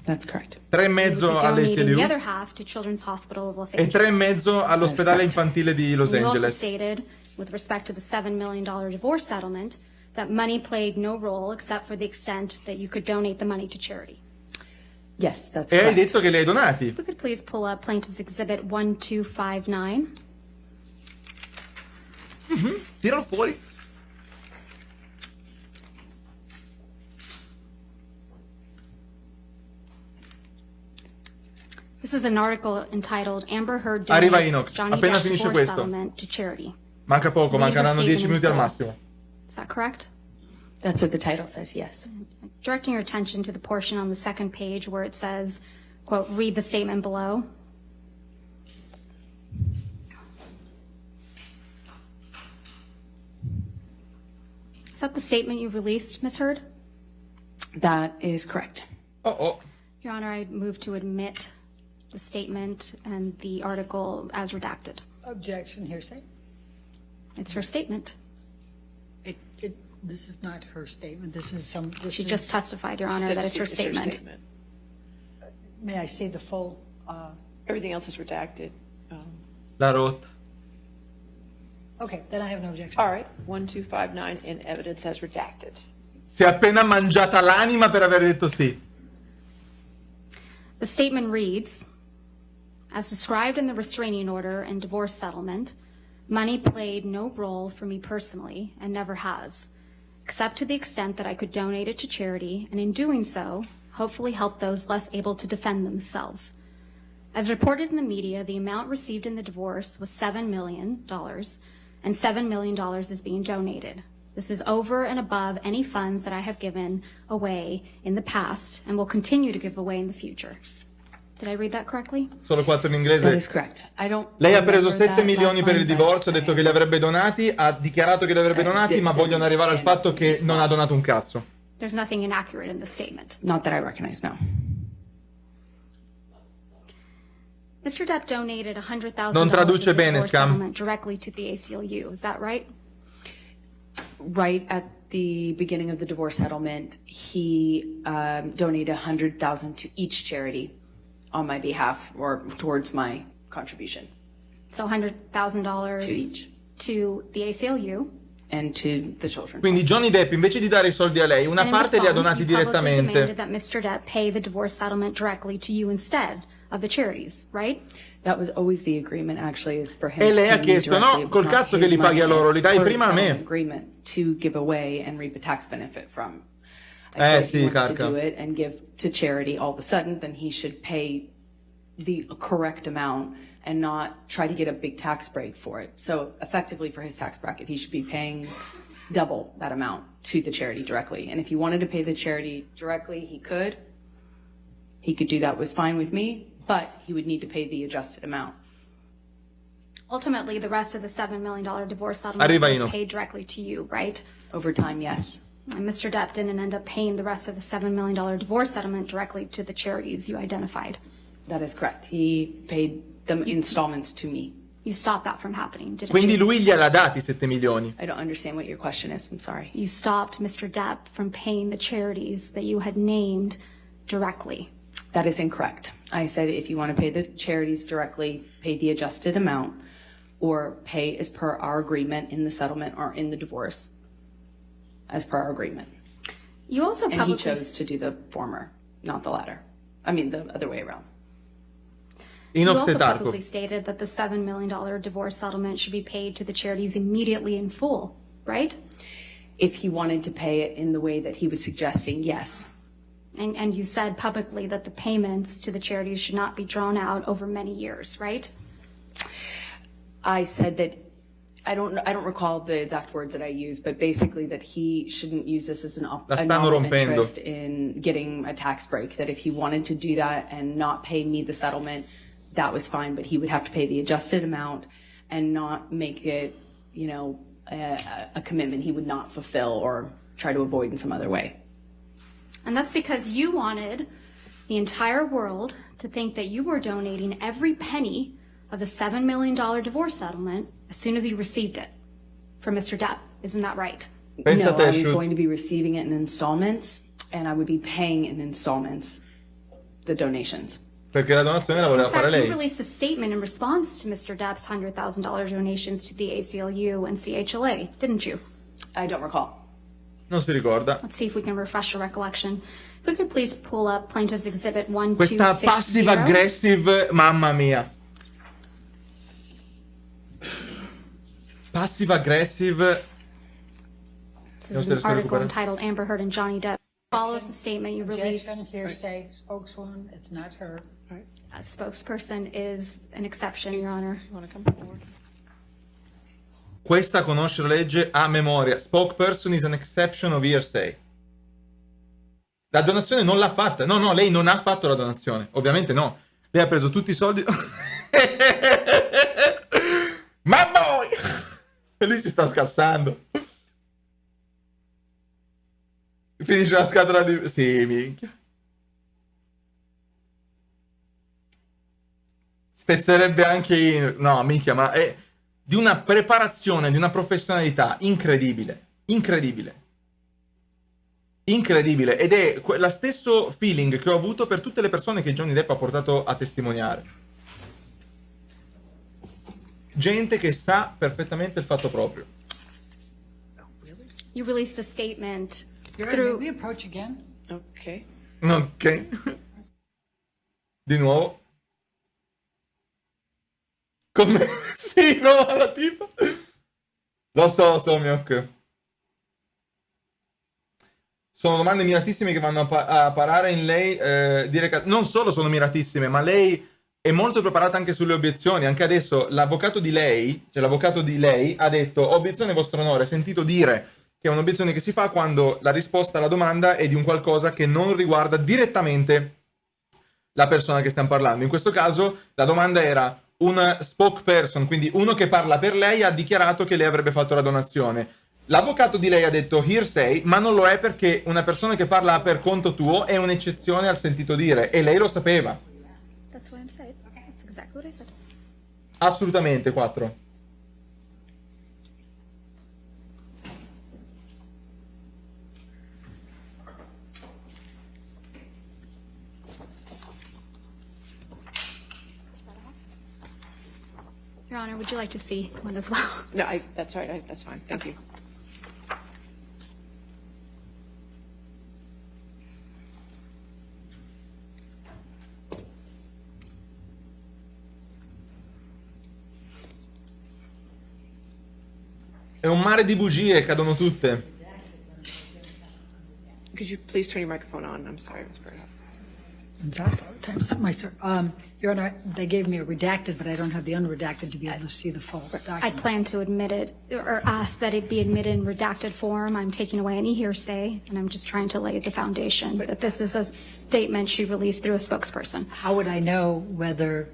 Speaker 4: That's correct.
Speaker 2: 3,5
Speaker 3: You would be
Speaker 2: alle
Speaker 3: donating the
Speaker 2: ACLU
Speaker 3: other half to Children's Hospital of Los
Speaker 2: e
Speaker 3: Angeles.
Speaker 2: 3,5 all'ospedale infantile di Los
Speaker 3: You also
Speaker 2: Angeles.
Speaker 3: stated, with respect to the $7 million divorce settlement, that money played no role except for the extent that you could donate the money to charity.
Speaker 4: Yes, that's
Speaker 2: E hai
Speaker 4: correct.
Speaker 2: detto che li hai donati.
Speaker 3: If we could please pull up Plaintiff's Exhibit 1259.
Speaker 2: Tiralo fuori.
Speaker 3: This is an article entitled Amber Heard
Speaker 2: Arriva
Speaker 3: Donates
Speaker 2: Inox,
Speaker 3: Johnny
Speaker 2: appena
Speaker 3: Depp
Speaker 2: finisce
Speaker 3: Divorce
Speaker 2: questo.
Speaker 3: Settlement to Charity.
Speaker 2: Manca poco,
Speaker 3: Read
Speaker 2: mancheranno
Speaker 3: the
Speaker 2: 10
Speaker 3: statement
Speaker 2: minuti
Speaker 3: in
Speaker 2: al
Speaker 3: full.
Speaker 2: massimo.
Speaker 3: Is that correct?
Speaker 4: That's what the title says, yes.
Speaker 3: Directing your attention to the portion on the second page where it says, quote, read the statement below. Is that the statement you released, Ms. Heard?
Speaker 4: That is correct.
Speaker 2: Oh.
Speaker 3: Your Honor, I move to admit the statement and the article as redacted.
Speaker 11: Objection, hearsay.
Speaker 3: It's her statement.
Speaker 11: This is not her statement. This is some.
Speaker 3: She just testified, Your Honor, that it's her statement.
Speaker 11: May I see the full?
Speaker 1: Everything else is redacted.
Speaker 2: La rotta.
Speaker 11: Okay, then I have no objection.
Speaker 1: All right, 1259 in evidence as redacted.
Speaker 2: Si è appena mangiata l'anima per aver detto sì.
Speaker 3: The statement reads, as described in the restraining order and divorce settlement, money played no role for me personally and never has, except to the extent that I could donate it to charity, and in doing so, hopefully help those less able to defend themselves. As reported in the media, the amount received in the divorce was $7 million, and $7 million is being donated. This is over and above any funds that I have given away in the past and will continue to give away in the future. Did I read that correctly?
Speaker 2: Solo 4 in inglese.
Speaker 4: That is correct. I don't
Speaker 2: Lei ha preso
Speaker 4: remember
Speaker 2: 7
Speaker 4: that
Speaker 2: milioni
Speaker 4: last
Speaker 2: per il
Speaker 4: line,
Speaker 2: divorzio, ha
Speaker 4: but
Speaker 2: detto che li avrebbe donati, ha dichiarato che li avrebbe donati, ma vogliono arrivare al fatto che non ha donato un cazzo.
Speaker 3: There's nothing inaccurate in the statement.
Speaker 4: Not that I recognize, no.
Speaker 3: Mr. Depp donated $100,000
Speaker 2: Non traduce
Speaker 3: of the
Speaker 2: bene,
Speaker 3: divorce
Speaker 2: Scam.
Speaker 3: settlement directly to the ACLU. Is that right?
Speaker 4: Right at the beginning of the divorce settlement, he donated $100,000 to each charity on my behalf or towards my contribution.
Speaker 3: So $100,000
Speaker 4: To each.
Speaker 3: to the ACLU.
Speaker 4: And to the children.
Speaker 2: Quindi Johnny Depp, invece di dare i soldi a lei, una
Speaker 3: And in
Speaker 2: parte li ha
Speaker 3: response,
Speaker 2: donati
Speaker 3: you publicly demanded
Speaker 2: direttamente.
Speaker 3: that Mr. Depp pay the divorce settlement directly to you instead of the charities, right?
Speaker 4: That was always the agreement, actually, is for him.
Speaker 2: E lei ha
Speaker 4: to pay me
Speaker 2: chiesto,
Speaker 4: directly.
Speaker 2: no,
Speaker 4: It was
Speaker 2: col
Speaker 4: not
Speaker 2: cazzo che
Speaker 4: his
Speaker 2: li paghi a
Speaker 4: money
Speaker 2: loro,
Speaker 4: as
Speaker 2: li dai
Speaker 4: per the
Speaker 2: prima a me.
Speaker 4: settlement agreement to give away and reap a tax benefit from. I said
Speaker 2: sì,
Speaker 4: he wants to
Speaker 2: Carca.
Speaker 4: do it and give to charity all of a sudden, then he should pay the correct amount and not try to get a big tax break for it. So effectively for his tax bracket, he should be paying double that amount to the charity directly. And if he wanted to pay the charity directly, he could. He could do that, was fine with me, but he would need to pay the adjusted amount.
Speaker 3: Ultimately, the rest of the $7 million divorce settlement
Speaker 2: Arriva
Speaker 3: was
Speaker 2: Ino.
Speaker 3: paid directly to you, right?
Speaker 4: Over time, yes.
Speaker 3: And Mr. Depp didn't end up paying the rest of the $7 million divorce settlement directly to the charities you identified.
Speaker 4: That is correct. He paid them installments to me.
Speaker 3: You stopped that from happening, didn't
Speaker 2: Quindi
Speaker 3: you?
Speaker 2: lui gliela dati 7 milioni.
Speaker 4: I don't understand what your question is. I'm sorry.
Speaker 3: You stopped Mr. Depp from paying the charities that you had named directly.
Speaker 4: That is incorrect. I said if you want to pay the charities directly, pay the adjusted amount, or pay as per our agreement in the settlement or in the divorce, as per our agreement.
Speaker 3: You also
Speaker 4: And he
Speaker 3: publicly
Speaker 4: chose to do the former, not the latter. I mean, the other way around.
Speaker 3: You also publicly stated that the $7 million divorce settlement should be paid to the charities immediately in full, right?
Speaker 4: If he wanted to pay it in the way that he was suggesting, yes.
Speaker 3: And you said publicly that the payments to the charities should not be drawn out over many years, right?
Speaker 4: I said that I don't recall the exact words that I used, but basically that he shouldn't use this as an interest in getting a tax break. That if he wanted to do that and not pay me the settlement, that was fine, but he would have to pay the adjusted amount and not make it, you know, a commitment he would not fulfill or try to avoid in some other way.
Speaker 3: And that's because you wanted the entire world to think that you were donating every penny of the $7 million divorce settlement as soon as you received it from Mr. Depp. Isn't that right?
Speaker 4: No, I was going to be receiving it in installments, and I would be paying in installments the donations.
Speaker 2: Perché la donazione la voleva
Speaker 3: In fact,
Speaker 2: fare lei.
Speaker 3: you released a statement in response to Mr. Depp's $100,000 donations to the ACLU and CHLA, didn't you?
Speaker 4: I don't recall.
Speaker 2: Non si ricorda.
Speaker 3: Let's see if we can refresh your recollection. If we could please pull up Plaintiff's Exhibit 1260.
Speaker 2: Questa passive aggressive, mamma mia. Passive aggressive.
Speaker 3: This is an article entitled Amber Heard and Johnny Depp. Follows the statement you released.
Speaker 11: Objection, hearsay, spokeswoman, it's not her.
Speaker 3: A spokesperson is an exception, Your Honor.
Speaker 1: You want to come forward?
Speaker 2: Questa conosce la legge a memoria. Spokesperson is an exception of hearsay. La donazione non l'ha fatta. No, lei non ha fatto la donazione. Ovviamente no. Lei ha preso tutti i soldi. Ma boy! E lui si sta scassando. Finisce la scatola di... Sì, minchia. Spezzerebbe anche in... No, minchia, ma è di una preparazione, di una professionalità incredibile. Incredibile. Incredibile. Ed è lo stesso feeling che ho avuto per tutte le persone che Johnny Depp ha portato a testimoniare. Gente che sa perfettamente il fatto proprio.
Speaker 3: You released a statement
Speaker 11: May we approach again?
Speaker 1: Okay.
Speaker 2: Ok. Di nuovo. Come? Sì, no, la tipa. Lo so, mio occhio. Sono domande miratissime che vanno a parare in lei. Dire che non solo sono miratissime, ma lei è molto preparata anche sulle obiezioni. Anche adesso l'avvocato di lei ha detto: obiezione vostro onore, sentito dire che è un'obiezione che si fa quando la risposta alla domanda è di un qualcosa che non riguarda direttamente la persona che stiamo parlando. In questo caso la domanda era: un spokesperson, quindi uno che parla per lei, ha dichiarato che lei avrebbe fatto la donazione. L'avvocato di lei ha detto hearsay, ma non lo è perché una persona che parla per conto tuo è un'eccezione al sentito dire, e lei lo sapeva.
Speaker 3: That's what I'm saying. That's exactly what I said.
Speaker 2: Assolutamente, 4.
Speaker 3: Your Honor, would you like to see one as well?
Speaker 1: No, that's all right. That's fine. Thank you.
Speaker 2: È un mare di bugie, cadono tutte.
Speaker 1: Could you please turn your microphone on? I'm sorry, Ms. Bernhardt.
Speaker 11: Your Honor, they gave me a redacted, but I don't have the unredacted to be able to see the full
Speaker 3: I
Speaker 11: document.
Speaker 3: plan to admit it, or ask that it be admitted in redacted form. I'm taking away any hearsay, and I'm just trying to lay the foundation that this is a statement she released through a spokesperson.
Speaker 11: How would I know whether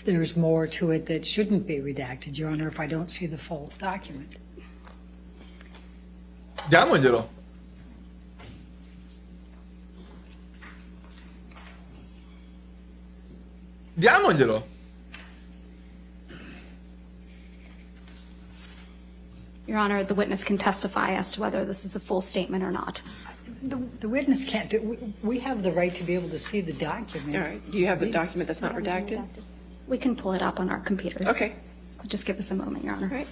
Speaker 11: there's more to it that shouldn't be redacted, Your Honor, if I don't see the full document?
Speaker 2: Diamoglielo. Diamoglielo.
Speaker 3: Your Honor, the witness can testify as to whether this is a full statement or not.
Speaker 11: The witness can't do, we have the right to be able to see the document.
Speaker 1: All right, do you have a document that's not redacted?
Speaker 3: We can pull it up on our computers.
Speaker 1: Okay.
Speaker 3: Just give us a moment, Your Honor.
Speaker 1: All right.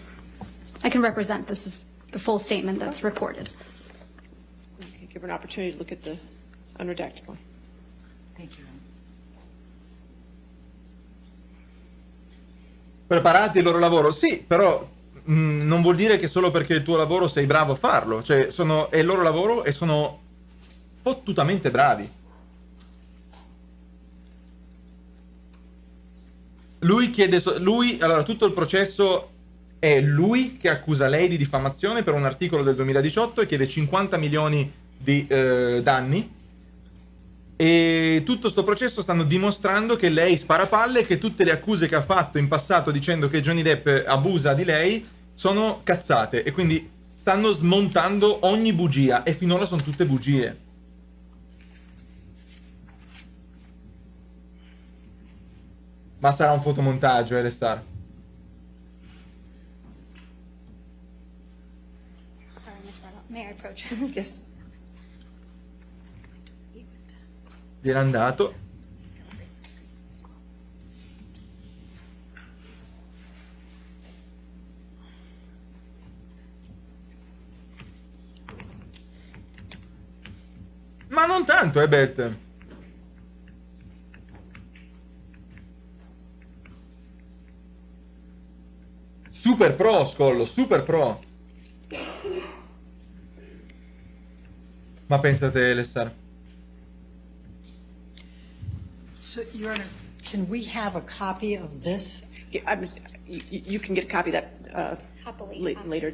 Speaker 3: I can represent this is the full statement that's reported.
Speaker 1: Okay, give her an opportunity to look at the unredacted one.
Speaker 11: Thank you.
Speaker 2: Preparati il loro lavoro? Sì, però non vuol dire che solo perché è il tuo lavoro sei bravo a farlo. Cioè, è il loro lavoro e sono fottutamente bravi. Lui chiede... allora, tutto il processo è lui che accusa lei di diffamazione per un articolo del 2018 e chiede 50 milioni di danni. E tutto sto processo stanno dimostrando che lei sparapalle e che tutte le accuse che ha fatto in passato dicendo che Johnny Depp abusa di lei sono cazzate. E quindi stanno smontando ogni bugia e finora sono tutte bugie. Ma sarà un fotomontaggio, Alessar.
Speaker 3: Sorry, Ms. Barlow. May I approach?
Speaker 1: Yes.
Speaker 2: Gliel'ha andato. Ma non tanto, Beth. Super pro, Scollo, super pro. Ma pensate, Alessar.
Speaker 11: So, Your Honor, can we have a copy of this?
Speaker 1: Yeah, you can get a copy of that
Speaker 3: Happily.
Speaker 1: later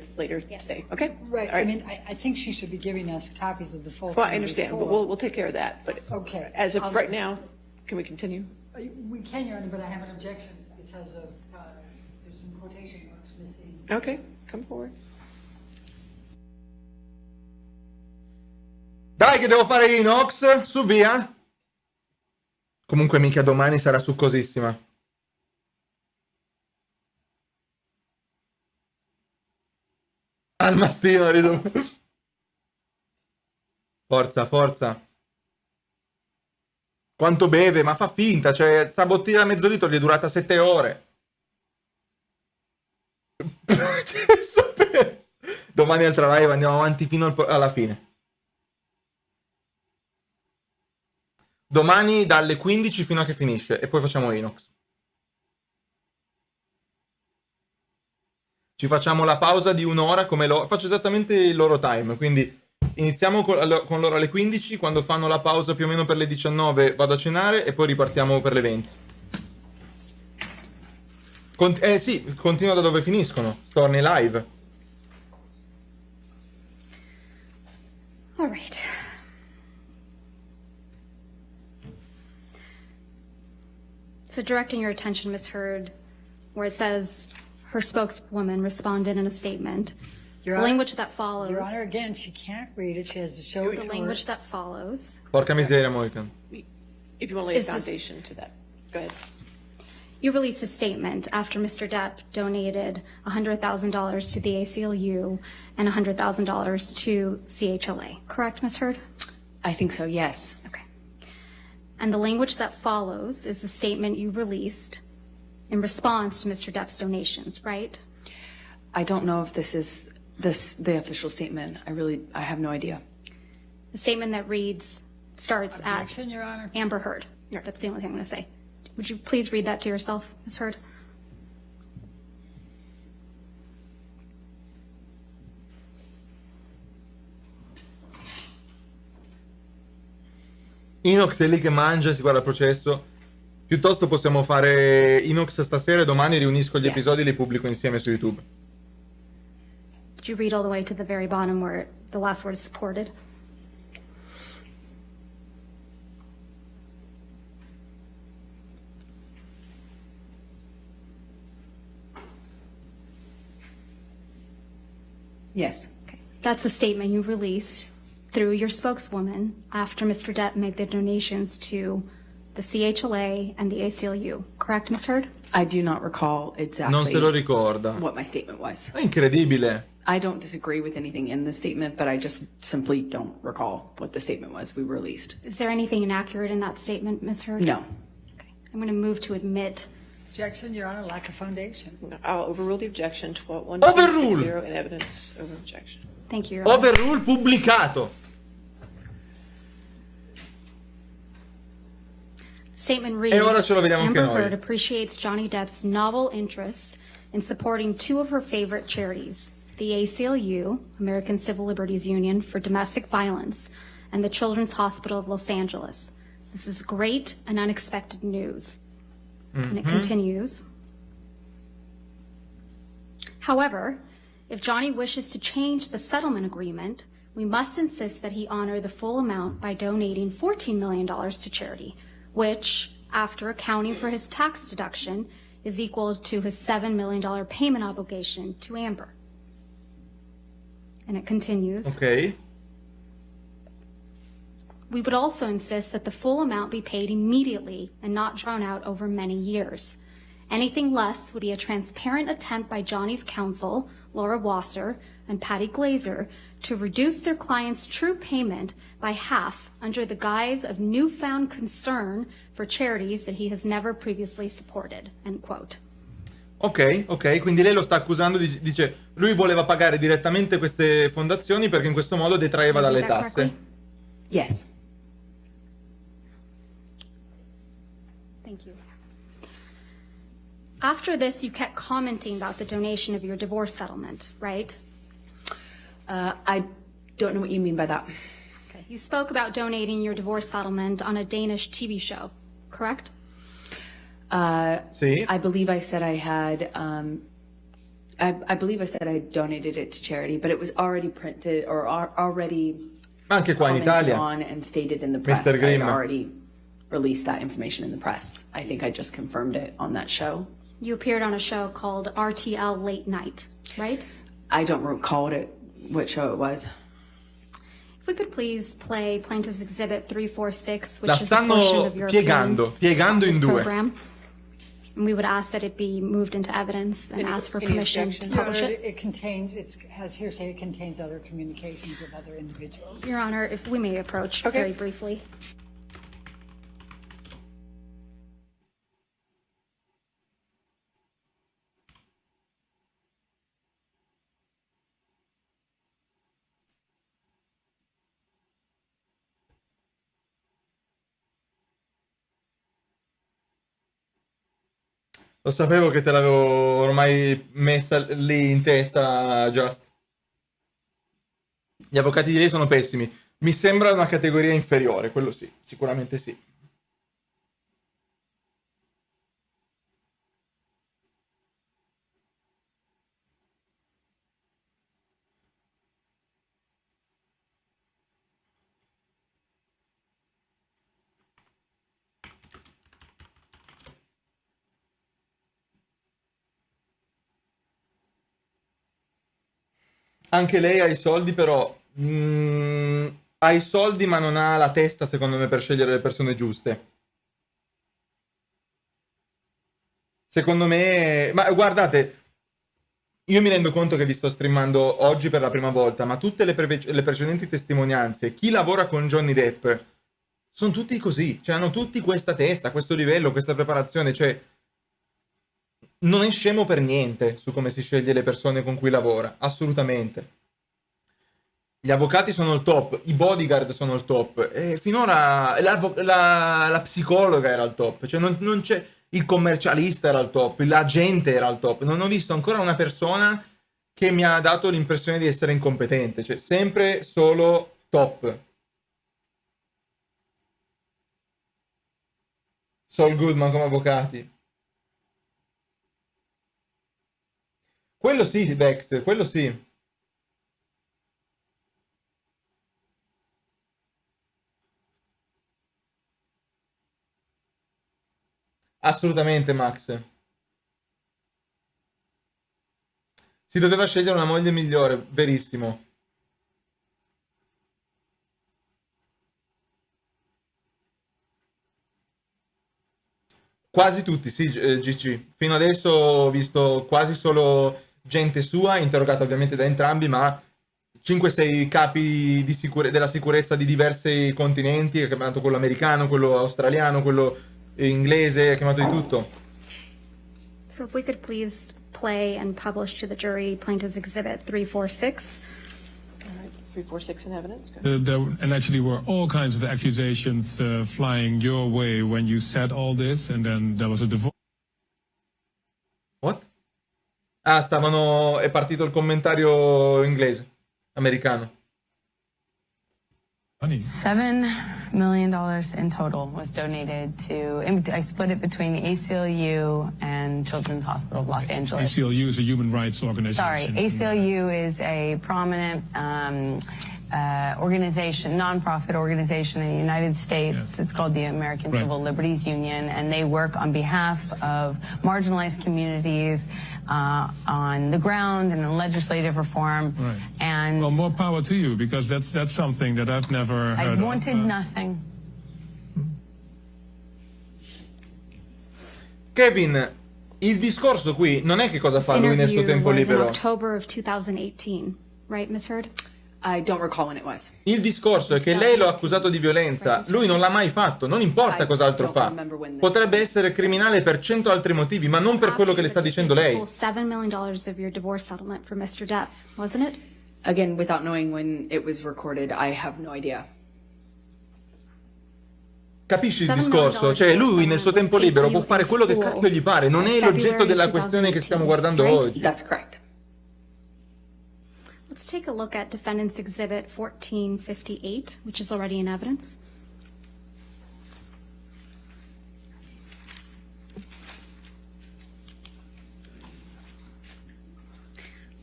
Speaker 3: Yes.
Speaker 1: today. Okay.
Speaker 11: Right,
Speaker 1: All right.
Speaker 11: I mean, I think she should be giving us copies of the full
Speaker 1: Well,
Speaker 11: thing
Speaker 1: I understand, but
Speaker 11: before.
Speaker 1: we'll take care of that. But
Speaker 11: Okay.
Speaker 1: as of right now, can we continue?
Speaker 11: We can, Your Honor, but I have an objection because of, there's some quotation marks missing.
Speaker 1: Okay, come forward.
Speaker 2: Dai che devo fare Inox, su via. Comunque mica domani sarà succosissima. Al mastino rido. Forza, forza. Quanto beve, ma fa finta, cioè sta bottiglia a mezzo litro gli è durata 7 ore. Domani altra live, andiamo avanti fino alla fine. Domani dalle 15 fino a che finisce e poi facciamo Inox. Ci facciamo la pausa di un'ora come loro. Faccio esattamente il loro time, quindi iniziamo con loro alle 15, quando fanno la pausa più o meno per le 19 vado a cenare e poi ripartiamo per le 20. Sì, continuo da dove finiscono, torni live.
Speaker 3: All right. So directing your attention, Ms. Heard, where it says her spokeswoman responded in a statement.
Speaker 11: Your
Speaker 3: The
Speaker 11: Honor-
Speaker 3: language that follows.
Speaker 11: Your Honor, again, she can't read it. She has to show it
Speaker 3: The
Speaker 11: to
Speaker 3: language
Speaker 11: her.
Speaker 3: that follows.
Speaker 2: Porca miseria, Moican.
Speaker 1: If you want to lay a
Speaker 3: Is this-
Speaker 1: foundation to that, go ahead.
Speaker 3: You released a statement after Mr. Depp donated $100,000 to the ACLU and $100,000 to CHLA. Correct, Ms. Heard?
Speaker 4: I think so, yes.
Speaker 3: Okay. And the language that follows is the statement you released in response to Mr. Depp's donations, right?
Speaker 4: I don't know if this is the official statement. I have no idea.
Speaker 3: The statement that starts
Speaker 11: Objection,
Speaker 3: at
Speaker 11: Your Honor.
Speaker 3: Amber Heard. That's the only thing I'm going to say. Would you please read that to yourself, Ms. Heard?
Speaker 2: Inox è lì che mangia, si guarda il processo. Piuttosto possiamo fare Inox stasera e domani riunisco gli
Speaker 3: Yes.
Speaker 2: episodi e li pubblico insieme su YouTube.
Speaker 3: Did you read all the way to the very bottom where the last word is supported?
Speaker 4: Yes.
Speaker 3: Okay. That's a statement you released through your spokeswoman after Mr. Depp made the donations to the CHLA, and the ACLU. Correct, Ms. Heard?
Speaker 4: I do not recall exactly
Speaker 2: Non se lo ricorda.
Speaker 4: what my statement was.
Speaker 2: È incredibile.
Speaker 4: I don't disagree with anything in the statement, but I just simply don't recall what the statement was we released.
Speaker 3: Is there anything inaccurate in that statement, Ms. Heard?
Speaker 4: No.
Speaker 3: Okay. I'm going to move to admit.
Speaker 11: Objection, Your Honor, lack of foundation.
Speaker 1: I'll overrule the objection. 12-1,
Speaker 2: Overrule!
Speaker 1: 6-0 in evidence over objection.
Speaker 3: Thank you, Your Honor.
Speaker 2: Overrule pubblicato.
Speaker 3: Statement reads,
Speaker 2: E ora ce lo vediamo anche
Speaker 3: Amber
Speaker 2: noi.
Speaker 3: Heard appreciates Johnny Depp's novel interest in supporting two of her favorite charities, the ACLU, American Civil Liberties Union for Domestic Violence, and the Children's Hospital of Los Angeles. This is great and unexpected news. And it continues. However, if Johnny wishes to change the settlement agreement, we must insist that he honor the full amount by donating $14 million to charity, which, after accounting for his tax deduction, is equal to his $7 million payment obligation to Amber. And it continues.
Speaker 2: Ok.
Speaker 3: We would also insist that the full amount be paid immediately and not drawn out over many years. Anything less would be a transparent attempt by Johnny's counsel, Laura Wasser and Patty Glazer, to reduce their client's true payment by half under the guise of newfound concern for charities that he has never previously supported, end quote.
Speaker 2: Ok, ok, quindi lei lo sta accusando, dice lui voleva pagare direttamente queste fondazioni perché in questo modo detraeva dalle tasse.
Speaker 4: Yes.
Speaker 3: Thank you. After this, you kept commenting about the donation of your divorce settlement, right?
Speaker 4: I don't know what you mean by that.
Speaker 3: Okay. You spoke about donating your divorce settlement on a Danish TV show, correct?
Speaker 2: Sì.
Speaker 4: I believe I said I had, I believe I said I donated it to charity, but it was already printed or already
Speaker 2: Ma anche qua in
Speaker 4: commented
Speaker 2: Italia.
Speaker 4: on and stated in the press.
Speaker 2: Mr.
Speaker 4: I had
Speaker 2: Grimm.
Speaker 4: already released that information in the press. I think I just confirmed it on that show.
Speaker 3: You appeared on a show called RTL Late Night, right?
Speaker 4: I don't recall what show it was.
Speaker 3: If we could please play Plaintiff's Exhibit 346, which
Speaker 2: La
Speaker 3: is a portion
Speaker 2: stanno
Speaker 3: of your
Speaker 2: piegando
Speaker 3: appearance
Speaker 2: in
Speaker 3: on this
Speaker 2: due.
Speaker 3: program. And we would ask that it be moved into evidence and ask for
Speaker 1: any
Speaker 3: permission
Speaker 1: objection?
Speaker 3: to publish it.
Speaker 11: It contains, it has hearsay, it contains other communications with other individuals.
Speaker 3: Your Honor, if we may approach very briefly.
Speaker 2: Lo sapevo che te l'avevo ormai messa lì in testa, Just. Gli avvocati di lei sono pessimi. Mi sembra una categoria inferiore, quello sì, sicuramente sì. Anche lei ha i soldi, però ha i soldi ma non ha la testa, secondo me, per scegliere le persone giuste. Secondo me... Ma guardate, io mi rendo conto che vi sto streamando oggi per la prima volta, ma tutte le precedenti testimonianze, chi lavora con Johnny Depp, sono tutti così. Cioè, hanno tutti questa testa, questo livello, questa preparazione, cioè... Non è scemo per niente su come si sceglie le persone con cui lavora, assolutamente. Gli avvocati sono il top, i bodyguard sono il top, e finora la psicologa era il top, cioè non c'è, il commercialista era il top, l'agente era il top, non ho visto ancora una persona che mi ha dato l'impressione di essere incompetente, cioè sempre solo top. Saul Goodman come avvocati. Quello sì, Bex, quello sì. Assolutamente, Max. Si doveva scegliere una moglie migliore, verissimo. Quasi tutti, sì, GC. Fino adesso ho visto quasi solo gente sua, interrogata ovviamente da entrambi, ma 5-6 capi della sicurezza di diversi continenti, ha chiamato quello americano, quello australiano, quello inglese, ha chiamato di tutto.
Speaker 3: So if we could please play and publish to the jury Plaintiff's Exhibit 346.
Speaker 1: All right, 346 in evidence. Good.
Speaker 12: And actually were all kinds of accusations flying your way when you said all this, and then there was a divorce.
Speaker 2: What? Ah, è partito il commentario inglese, americano.
Speaker 9: $7 million in total was donated to, I split it between the ACLU and Children's Hospital of Los Angeles.
Speaker 12: ACLU is a human rights organization.
Speaker 9: Sorry, ACLU is a prominent organization, nonprofit organization in the United States. It's called the American Civil Liberties Union, and they work on behalf of marginalized communities on the ground and in legislative reform.
Speaker 12: Right.
Speaker 9: And
Speaker 12: well, more power to you, because that's something that I've never heard
Speaker 9: I wanted
Speaker 12: of.
Speaker 9: nothing.
Speaker 2: Kevin, il discorso qui non è che cosa fa lui nel suo tempo libero.
Speaker 3: In October of 2018, right, Ms. Heard?
Speaker 4: I don't recall when it was.
Speaker 2: Il discorso è che lei lo ha accusato di violenza, lui non l'ha mai fatto, non importa cos'altro fa. Potrebbe essere criminale per 100 altri motivi, ma non per quello che le sta dicendo lei.
Speaker 3: $7 million of your divorce settlement for Mr. Depp, wasn't it?
Speaker 4: Again, without knowing when it was recorded, I have no idea.
Speaker 2: Capisci il discorso? Cioè lui nel suo tempo libero può fare quello che cacchio gli pare, non è l'oggetto della questione che stiamo guardando oggi.
Speaker 4: That's correct.
Speaker 3: Let's take a look at Defendant's Exhibit 1458, which is already in evidence.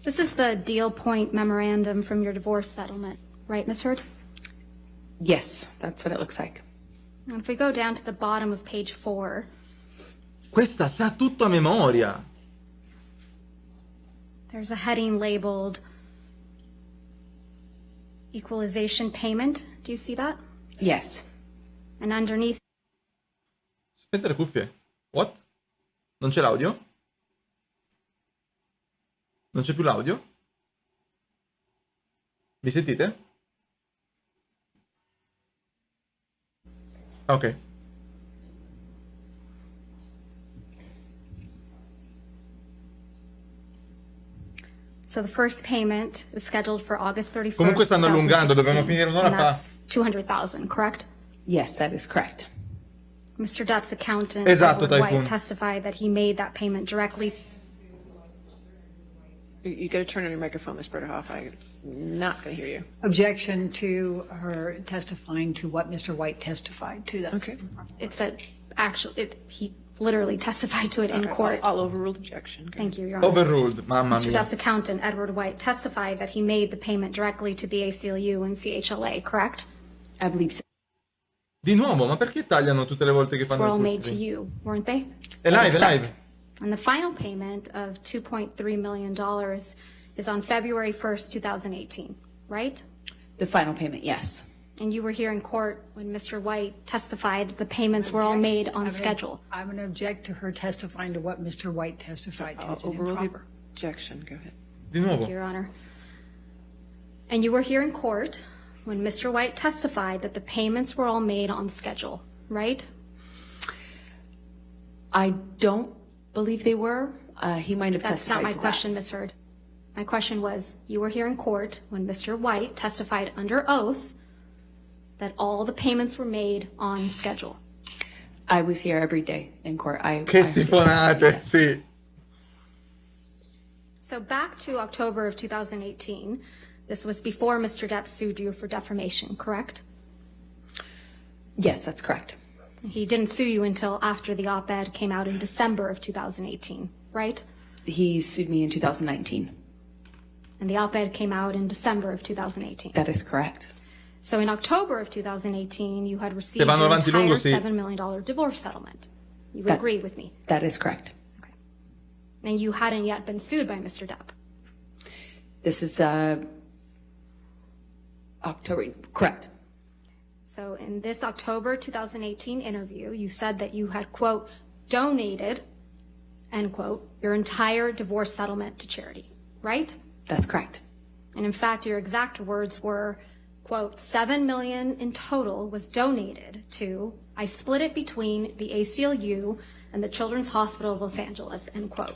Speaker 3: This is the deal point memorandum from your divorce settlement, right, Ms. Heard?
Speaker 4: Yes, that's what it looks like.
Speaker 3: And if we go down to the bottom of page 4.
Speaker 2: Questa sa tutto a memoria.
Speaker 3: There's a heading labeled Equalization Payment. Do you see that?
Speaker 4: Yes.
Speaker 3: And underneath.
Speaker 2: Aspetta le cuffie. What? Non c'è l'audio? Non c'è più l'audio? Mi sentite? Ok.
Speaker 3: So the first payment is scheduled for August 31st.
Speaker 2: Comunque stanno allungando, dovevano finire un'ora fa.
Speaker 3: That's $200,000, correct?
Speaker 4: Yes, that is correct.
Speaker 3: Mr. Depp's accountant,
Speaker 2: Esatto,
Speaker 3: Edward
Speaker 2: Typhoon.
Speaker 3: White, testified that he made that payment directly.
Speaker 1: You got to turn on your microphone, Ms. Berderhoff. I'm not going to hear you.
Speaker 11: Objection to her testifying to what Mr. White testified to. That.
Speaker 1: Okay.
Speaker 3: It's a he literally testified to it in court.
Speaker 1: I'll overrule objection. Okay.
Speaker 3: Thank you, Your Honor.
Speaker 2: Overruled, mamma
Speaker 3: Mr.
Speaker 2: mia.
Speaker 3: Depp's accountant, Edward White, testified that he made the payment directly to the ACLU and CHLA, correct?
Speaker 4: I believe so.
Speaker 2: Di nuovo, ma perché tagliano tutte le volte che
Speaker 3: These
Speaker 2: fanno
Speaker 3: were all
Speaker 2: il
Speaker 3: made to
Speaker 2: furto?
Speaker 3: you, weren't they?
Speaker 2: È live, è live.
Speaker 3: And the final payment of $2.3 million is on February 1st, 2018, right?
Speaker 4: The final payment, yes.
Speaker 3: And you were here in court when Mr. White testified that the payments were all made on schedule.
Speaker 11: I'm going to object to her testifying to what Mr. White testified to. It's
Speaker 1: Overrule the
Speaker 11: improper.
Speaker 1: objection. Go ahead.
Speaker 2: Di nuovo.
Speaker 3: Thank you, Your Honor. And you were here in court when Mr. White testified that the payments were all made on schedule, right?
Speaker 4: I don't believe they were. He might have
Speaker 3: That's
Speaker 4: testified
Speaker 3: not my
Speaker 4: to
Speaker 3: question, Ms. Heard. My question was, you were here in court when Mr. White testified under oath that all the payments were made on schedule.
Speaker 4: I was here every day in court.
Speaker 2: Che sifonate, sì.
Speaker 3: So back to October of 2018, this was before Mr. Depp sued you for defamation, correct?
Speaker 4: Yes, that's correct.
Speaker 3: He didn't sue you until after the op-ed came out in December of 2018, right?
Speaker 4: He sued me in 2019.
Speaker 3: And the op-ed came out in December of 2018.
Speaker 4: That is correct.
Speaker 3: So in October of 2018, you had received
Speaker 2: vanno
Speaker 3: an
Speaker 2: avanti
Speaker 3: entire
Speaker 2: lungo, sì.
Speaker 3: $7 million divorce settlement. You would agree with me.
Speaker 4: That is correct.
Speaker 3: Okay. And you hadn't yet been sued by Mr. Depp.
Speaker 4: This is October, correct.
Speaker 3: So in this October 2018 interview, you said that you had, quote, donated, end quote, your entire divorce settlement to charity, right?
Speaker 4: That's correct.
Speaker 3: And in fact, your exact words were, quote, $7 million in total was donated to, I split it between the ACLU and the Children's Hospital of Los Angeles, end quote,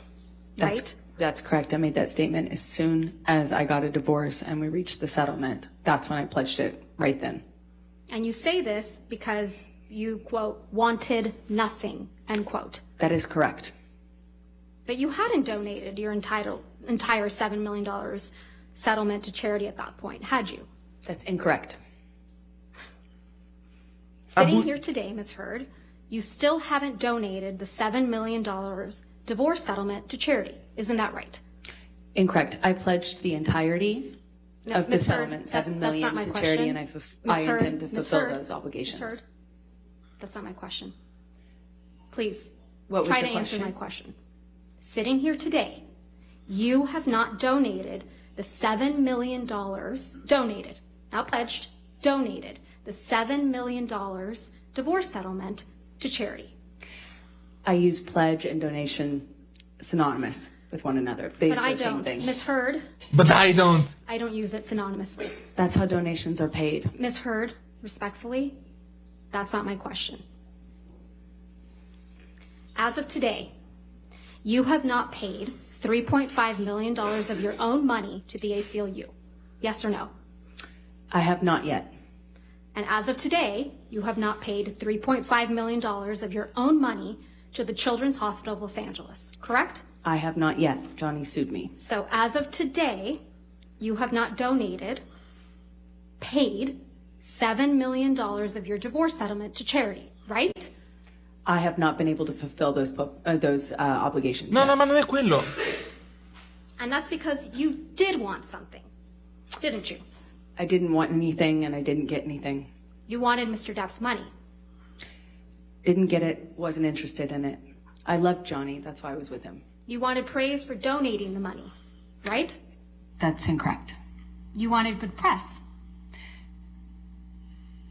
Speaker 3: right?
Speaker 4: That's correct. I made that statement as soon as I got a divorce and we reached the settlement. That's when I pledged it, right then.
Speaker 3: And you say this because you, quote, wanted nothing, end quote.
Speaker 4: That is correct.
Speaker 3: But you hadn't donated your entire $7 million settlement to charity at that point, had you?
Speaker 4: That's incorrect.
Speaker 3: Sitting here today, Ms. Heard, you still haven't donated the $7 million divorce settlement to charity. Isn't that right?
Speaker 4: Incorrect. I pledged the entirety of the
Speaker 3: Ms. Heard,
Speaker 4: settlement, $7 million
Speaker 3: that's not my
Speaker 4: to
Speaker 3: question.
Speaker 4: charity, and I intend to
Speaker 3: Ms.
Speaker 4: fulfill
Speaker 3: Heard,
Speaker 4: those obligations.
Speaker 3: Ms. Heard, that's not my question. Please,
Speaker 4: What was
Speaker 3: try
Speaker 4: your
Speaker 3: to answer
Speaker 4: question?
Speaker 3: my question. Sitting here today, you have not donated the $7 million, donated, not pledged, donated the $7 million divorce settlement to charity.
Speaker 4: I use pledge and donation synonymous with one another.
Speaker 3: But I don't. Ms. Heard,
Speaker 2: But I don't.
Speaker 3: I don't use it synonymously.
Speaker 4: That's how donations are paid.
Speaker 3: Ms. Heard, respectfully, that's not my question. As of today, you have not paid $3.5 million of your own money to the ACLU. Yes or no?
Speaker 4: I have not yet.
Speaker 3: And as of today, you have not paid $3.5 million of your own money to the Children's Hospital of Los Angeles, correct?
Speaker 4: I have not yet. Johnny sued me.
Speaker 3: So as of today, you have not donated, paid $7 million of your divorce settlement to charity, right?
Speaker 4: I have not been able to fulfill those obligations.
Speaker 2: No,
Speaker 4: yet.
Speaker 2: no, ma non è quello.
Speaker 3: And that's because you did want something, didn't you?
Speaker 4: I didn't want anything and I didn't get anything.
Speaker 3: You wanted Mr. Depp's money.
Speaker 4: Didn't get it, wasn't interested in it. I loved Johnny, that's why I was with him.
Speaker 3: You wanted praise for donating the money, right?
Speaker 4: That's incorrect.
Speaker 3: You wanted good press.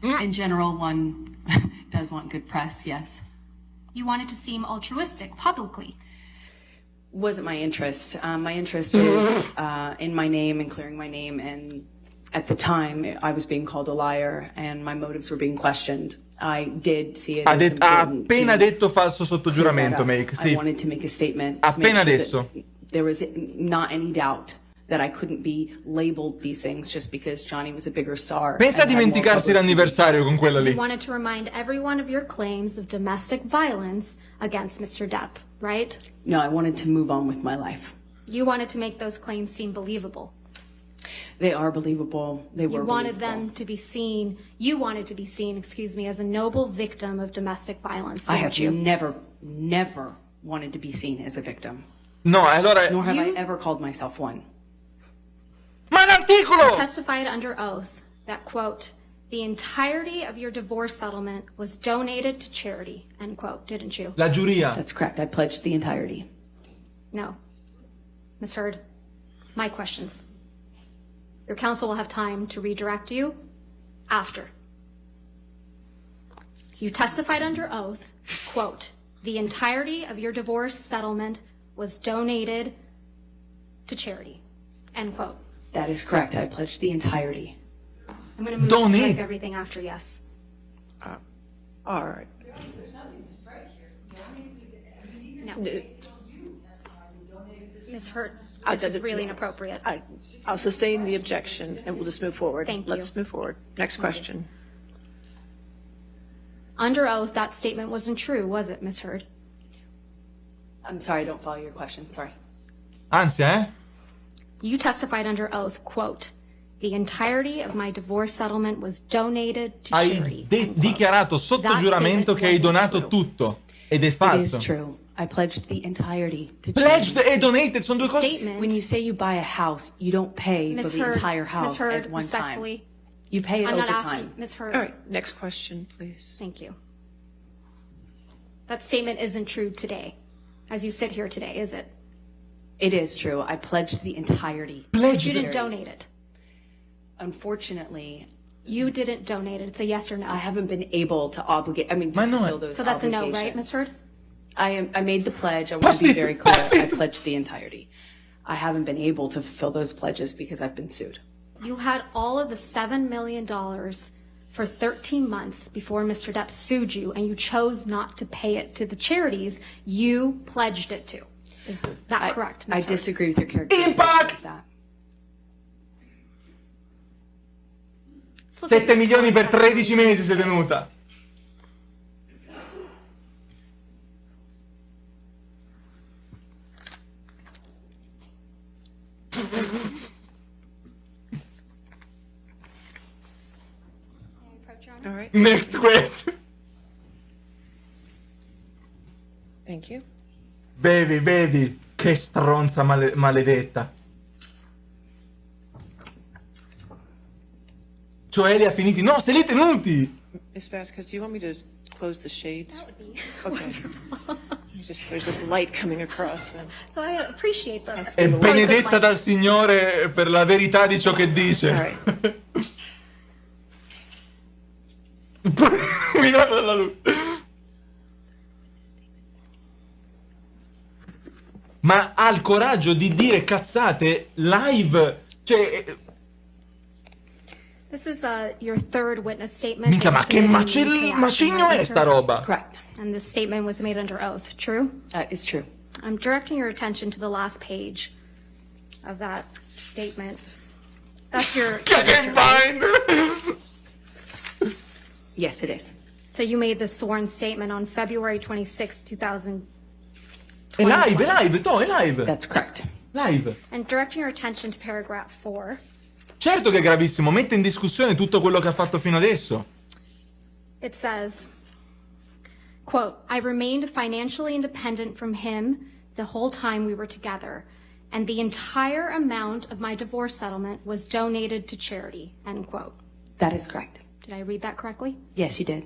Speaker 4: In general, one does want good press, yes.
Speaker 3: You wanted to seem altruistic publicly.
Speaker 4: Wasn't my interest. My interest is in my name and clearing my name, and at the time I was being called a liar and my motives were being questioned. I did see it
Speaker 2: Ha
Speaker 4: as important
Speaker 2: appena
Speaker 4: to
Speaker 2: detto falso sotto
Speaker 4: clear that
Speaker 2: giuramento,
Speaker 4: up.
Speaker 2: Make.
Speaker 4: I
Speaker 2: Sì.
Speaker 4: wanted to make a statement to make
Speaker 2: Appena
Speaker 4: sure
Speaker 2: adesso.
Speaker 4: that there was not any doubt that I couldn't be labeled these things just because Johnny was a bigger star.
Speaker 2: Pensa a
Speaker 4: and had more
Speaker 2: dimenticarsi
Speaker 4: publicity.
Speaker 2: l'anniversario con quella
Speaker 3: You
Speaker 2: lì.
Speaker 3: wanted to remind everyone of your claims of domestic violence against Mr. Depp, right?
Speaker 4: No, I wanted to move on with my life.
Speaker 3: You wanted to make those claims seem believable.
Speaker 4: They are believable. They were
Speaker 3: You wanted
Speaker 4: believable.
Speaker 3: them to be seen, you wanted to be seen, as a noble victim of domestic violence,
Speaker 4: I
Speaker 3: didn't
Speaker 4: have
Speaker 3: you?
Speaker 4: never wanted to be seen as a victim.
Speaker 2: No, allora.
Speaker 4: Nor have I
Speaker 3: You-
Speaker 4: ever called myself one.
Speaker 2: Ma l'articolo!
Speaker 3: Testified under oath that, quote, the entirety of your divorce settlement was donated to charity, end quote, didn't you?
Speaker 2: La giuria.
Speaker 4: That's correct. I pledged the entirety.
Speaker 3: No. Ms. Heard, my questions. Your counsel will have time to redirect you after. You testified under oath, quote, the entirety of your divorce settlement was donated to charity, end quote.
Speaker 4: That is correct. I pledged the entirety.
Speaker 3: I'm going to move
Speaker 2: Don't
Speaker 3: to strike
Speaker 2: need-
Speaker 3: everything after yes.
Speaker 1: All right.
Speaker 3: No. Ms. Hurt, this is really inappropriate.
Speaker 1: I'll sustain the objection, and we'll just move forward.
Speaker 3: Thank
Speaker 1: Let's
Speaker 3: you.
Speaker 1: move forward. Next question.
Speaker 3: Under oath, that statement wasn't true, was it, Ms. Heard?
Speaker 4: I'm sorry, I don't follow your question. Sorry.
Speaker 2: Ansia, eh?
Speaker 3: You testified under oath, quote, the entirety of my divorce settlement was donated to charity.
Speaker 2: Hai dichiarato sotto
Speaker 3: That
Speaker 2: giuramento
Speaker 3: statement
Speaker 2: che hai
Speaker 3: wasn't
Speaker 2: donato
Speaker 3: true.
Speaker 2: tutto. Ed è
Speaker 4: It
Speaker 2: falso.
Speaker 4: is true. I pledged the entirety to
Speaker 2: Pledged
Speaker 4: charity.
Speaker 2: e donated sono due cose.
Speaker 3: Statement.
Speaker 4: When you say you buy a house, you don't pay for
Speaker 3: Ms.
Speaker 4: the
Speaker 3: Heard,
Speaker 4: entire
Speaker 3: Ms.
Speaker 4: house
Speaker 3: Heard,
Speaker 4: at one time.
Speaker 3: respectfully,
Speaker 4: You pay it
Speaker 3: I'm
Speaker 4: over
Speaker 3: not asking,
Speaker 4: time.
Speaker 3: Ms. Heard.
Speaker 1: All right, next question, please.
Speaker 3: Thank you. That statement isn't true today, as you sit here today, is it?
Speaker 4: It is true. I pledged the entirety.
Speaker 2: Pledged.
Speaker 3: You didn't donate it.
Speaker 4: Unfortunately,
Speaker 3: You didn't donate it. It's a yes or no.
Speaker 4: I haven't been able to obligate. I mean, to
Speaker 2: Ma no,
Speaker 4: fulfill those
Speaker 3: So that's a no, right,
Speaker 4: obligations.
Speaker 3: Ms. Heard?
Speaker 4: I made the pledge. I want to be very clear. I pledged the entirety. I haven't been able to fulfill those pledges because I've been sued.
Speaker 3: You had all of the $7 million for 13 months before Mr. Depp sued you, and you chose not to pay it to the charities you pledged it to. Is that correct, Ms.
Speaker 4: I
Speaker 3: Hurd?
Speaker 4: disagree with your characterization of that.
Speaker 2: 7 milioni per 13 mesi sei tenuta.
Speaker 1: All right.
Speaker 2: Next question.
Speaker 1: Thank you.
Speaker 2: Vedi, che stronza maledetta. Cioè li ha finiti? No, se li tenuti!
Speaker 1: Ms. Vasquez, do you want me to close the shades?
Speaker 3: That would be
Speaker 1: Okay. There's this light coming across. And...
Speaker 3: So I appreciate that.
Speaker 2: È benedetta dal Signore per la verità di ciò che dice.
Speaker 1: All right.
Speaker 2: Minato dalla luce. Ma ha il coraggio di dire cazzate live? Cioè...
Speaker 3: This is your third witness statement.
Speaker 2: Minchia, ma che macigno è sta roba?
Speaker 4: Correct.
Speaker 3: And this statement was made under oath. True?
Speaker 4: It's true.
Speaker 3: I'm directing your attention to the last page of that statement. That's your signature, right?
Speaker 4: Yes, it is.
Speaker 3: So you made this sworn statement on February 26, 2020.
Speaker 2: È live, Tom, è live.
Speaker 4: That's correct.
Speaker 2: Live.
Speaker 3: And directing your attention to paragraph 4.
Speaker 2: Certo che è gravissimo, mette in discussione tutto quello che ha fatto fino adesso.
Speaker 3: It says, quote, I've remained financially independent from him the whole time we were together, and the entire amount of my divorce settlement was donated to charity, end quote.
Speaker 4: That is correct.
Speaker 3: Did I read that correctly?
Speaker 4: Yes, you did.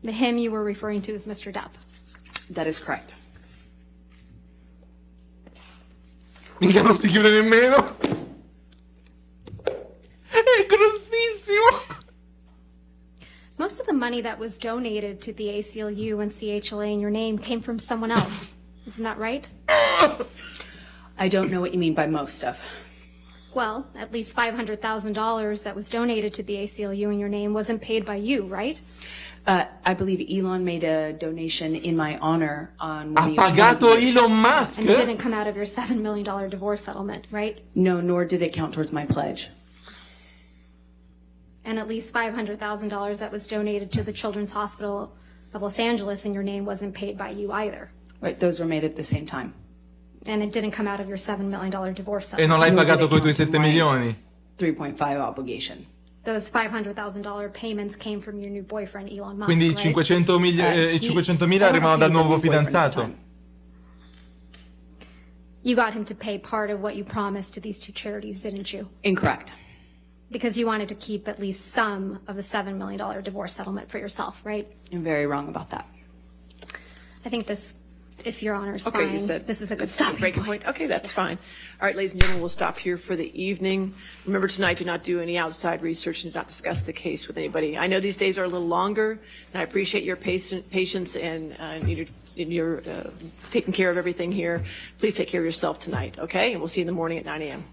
Speaker 3: The him you were referring to is Mr. Depp.
Speaker 4: That is correct.
Speaker 2: Minchia, non si chiude nemmeno. È grossissimo.
Speaker 3: Most of the money that was donated to the ACLU and CHLA in your name came from someone else. Isn't that right?
Speaker 4: I don't know what you mean by most of.
Speaker 3: Well, at least $500,000 that was donated to the ACLU in your name wasn't paid by you, right?
Speaker 4: I believe Elon made a donation in my honor on
Speaker 2: Ha pagato Elon Musk?
Speaker 3: And it didn't come out of your $7 million divorce settlement, right?
Speaker 4: No, nor did it count towards my pledge.
Speaker 3: And at least $500,000 that was donated to the Children's Hospital of Los Angeles in your name wasn't paid by you either.
Speaker 4: Right, those were made at the same time.
Speaker 3: And it didn't come out of your $7 million divorce
Speaker 2: E
Speaker 3: settlement.
Speaker 2: non l'hai pagato coi tuoi 7 milioni?
Speaker 4: 3.5 obligation.
Speaker 3: Those $500,000 payments came from your new boyfriend, Elon Musk,
Speaker 2: Quindi i
Speaker 3: right?
Speaker 2: 500.000 arrivano dal nuovo fidanzato.
Speaker 3: You got him to pay part of what you promised to these two charities, didn't you?
Speaker 4: Incorrect.
Speaker 3: Because you wanted to keep at least some of the $7 million divorce settlement for yourself, right?
Speaker 4: You're very wrong about that.
Speaker 3: I think this, if Your Honor is
Speaker 1: Okay,
Speaker 3: fine,
Speaker 1: you said
Speaker 3: this is a good
Speaker 1: it's
Speaker 3: stopping
Speaker 1: breaking point. Okay, that's fine. All right, ladies and gentlemen, we'll stop here for the evening. Remember tonight, do not do any outside research and do not discuss the case with anybody. I know these days are a little longer, and I appreciate your patience and your taking care of everything here. Please take care of yourself tonight, okay? And we'll see you in the morning at 9 a.m.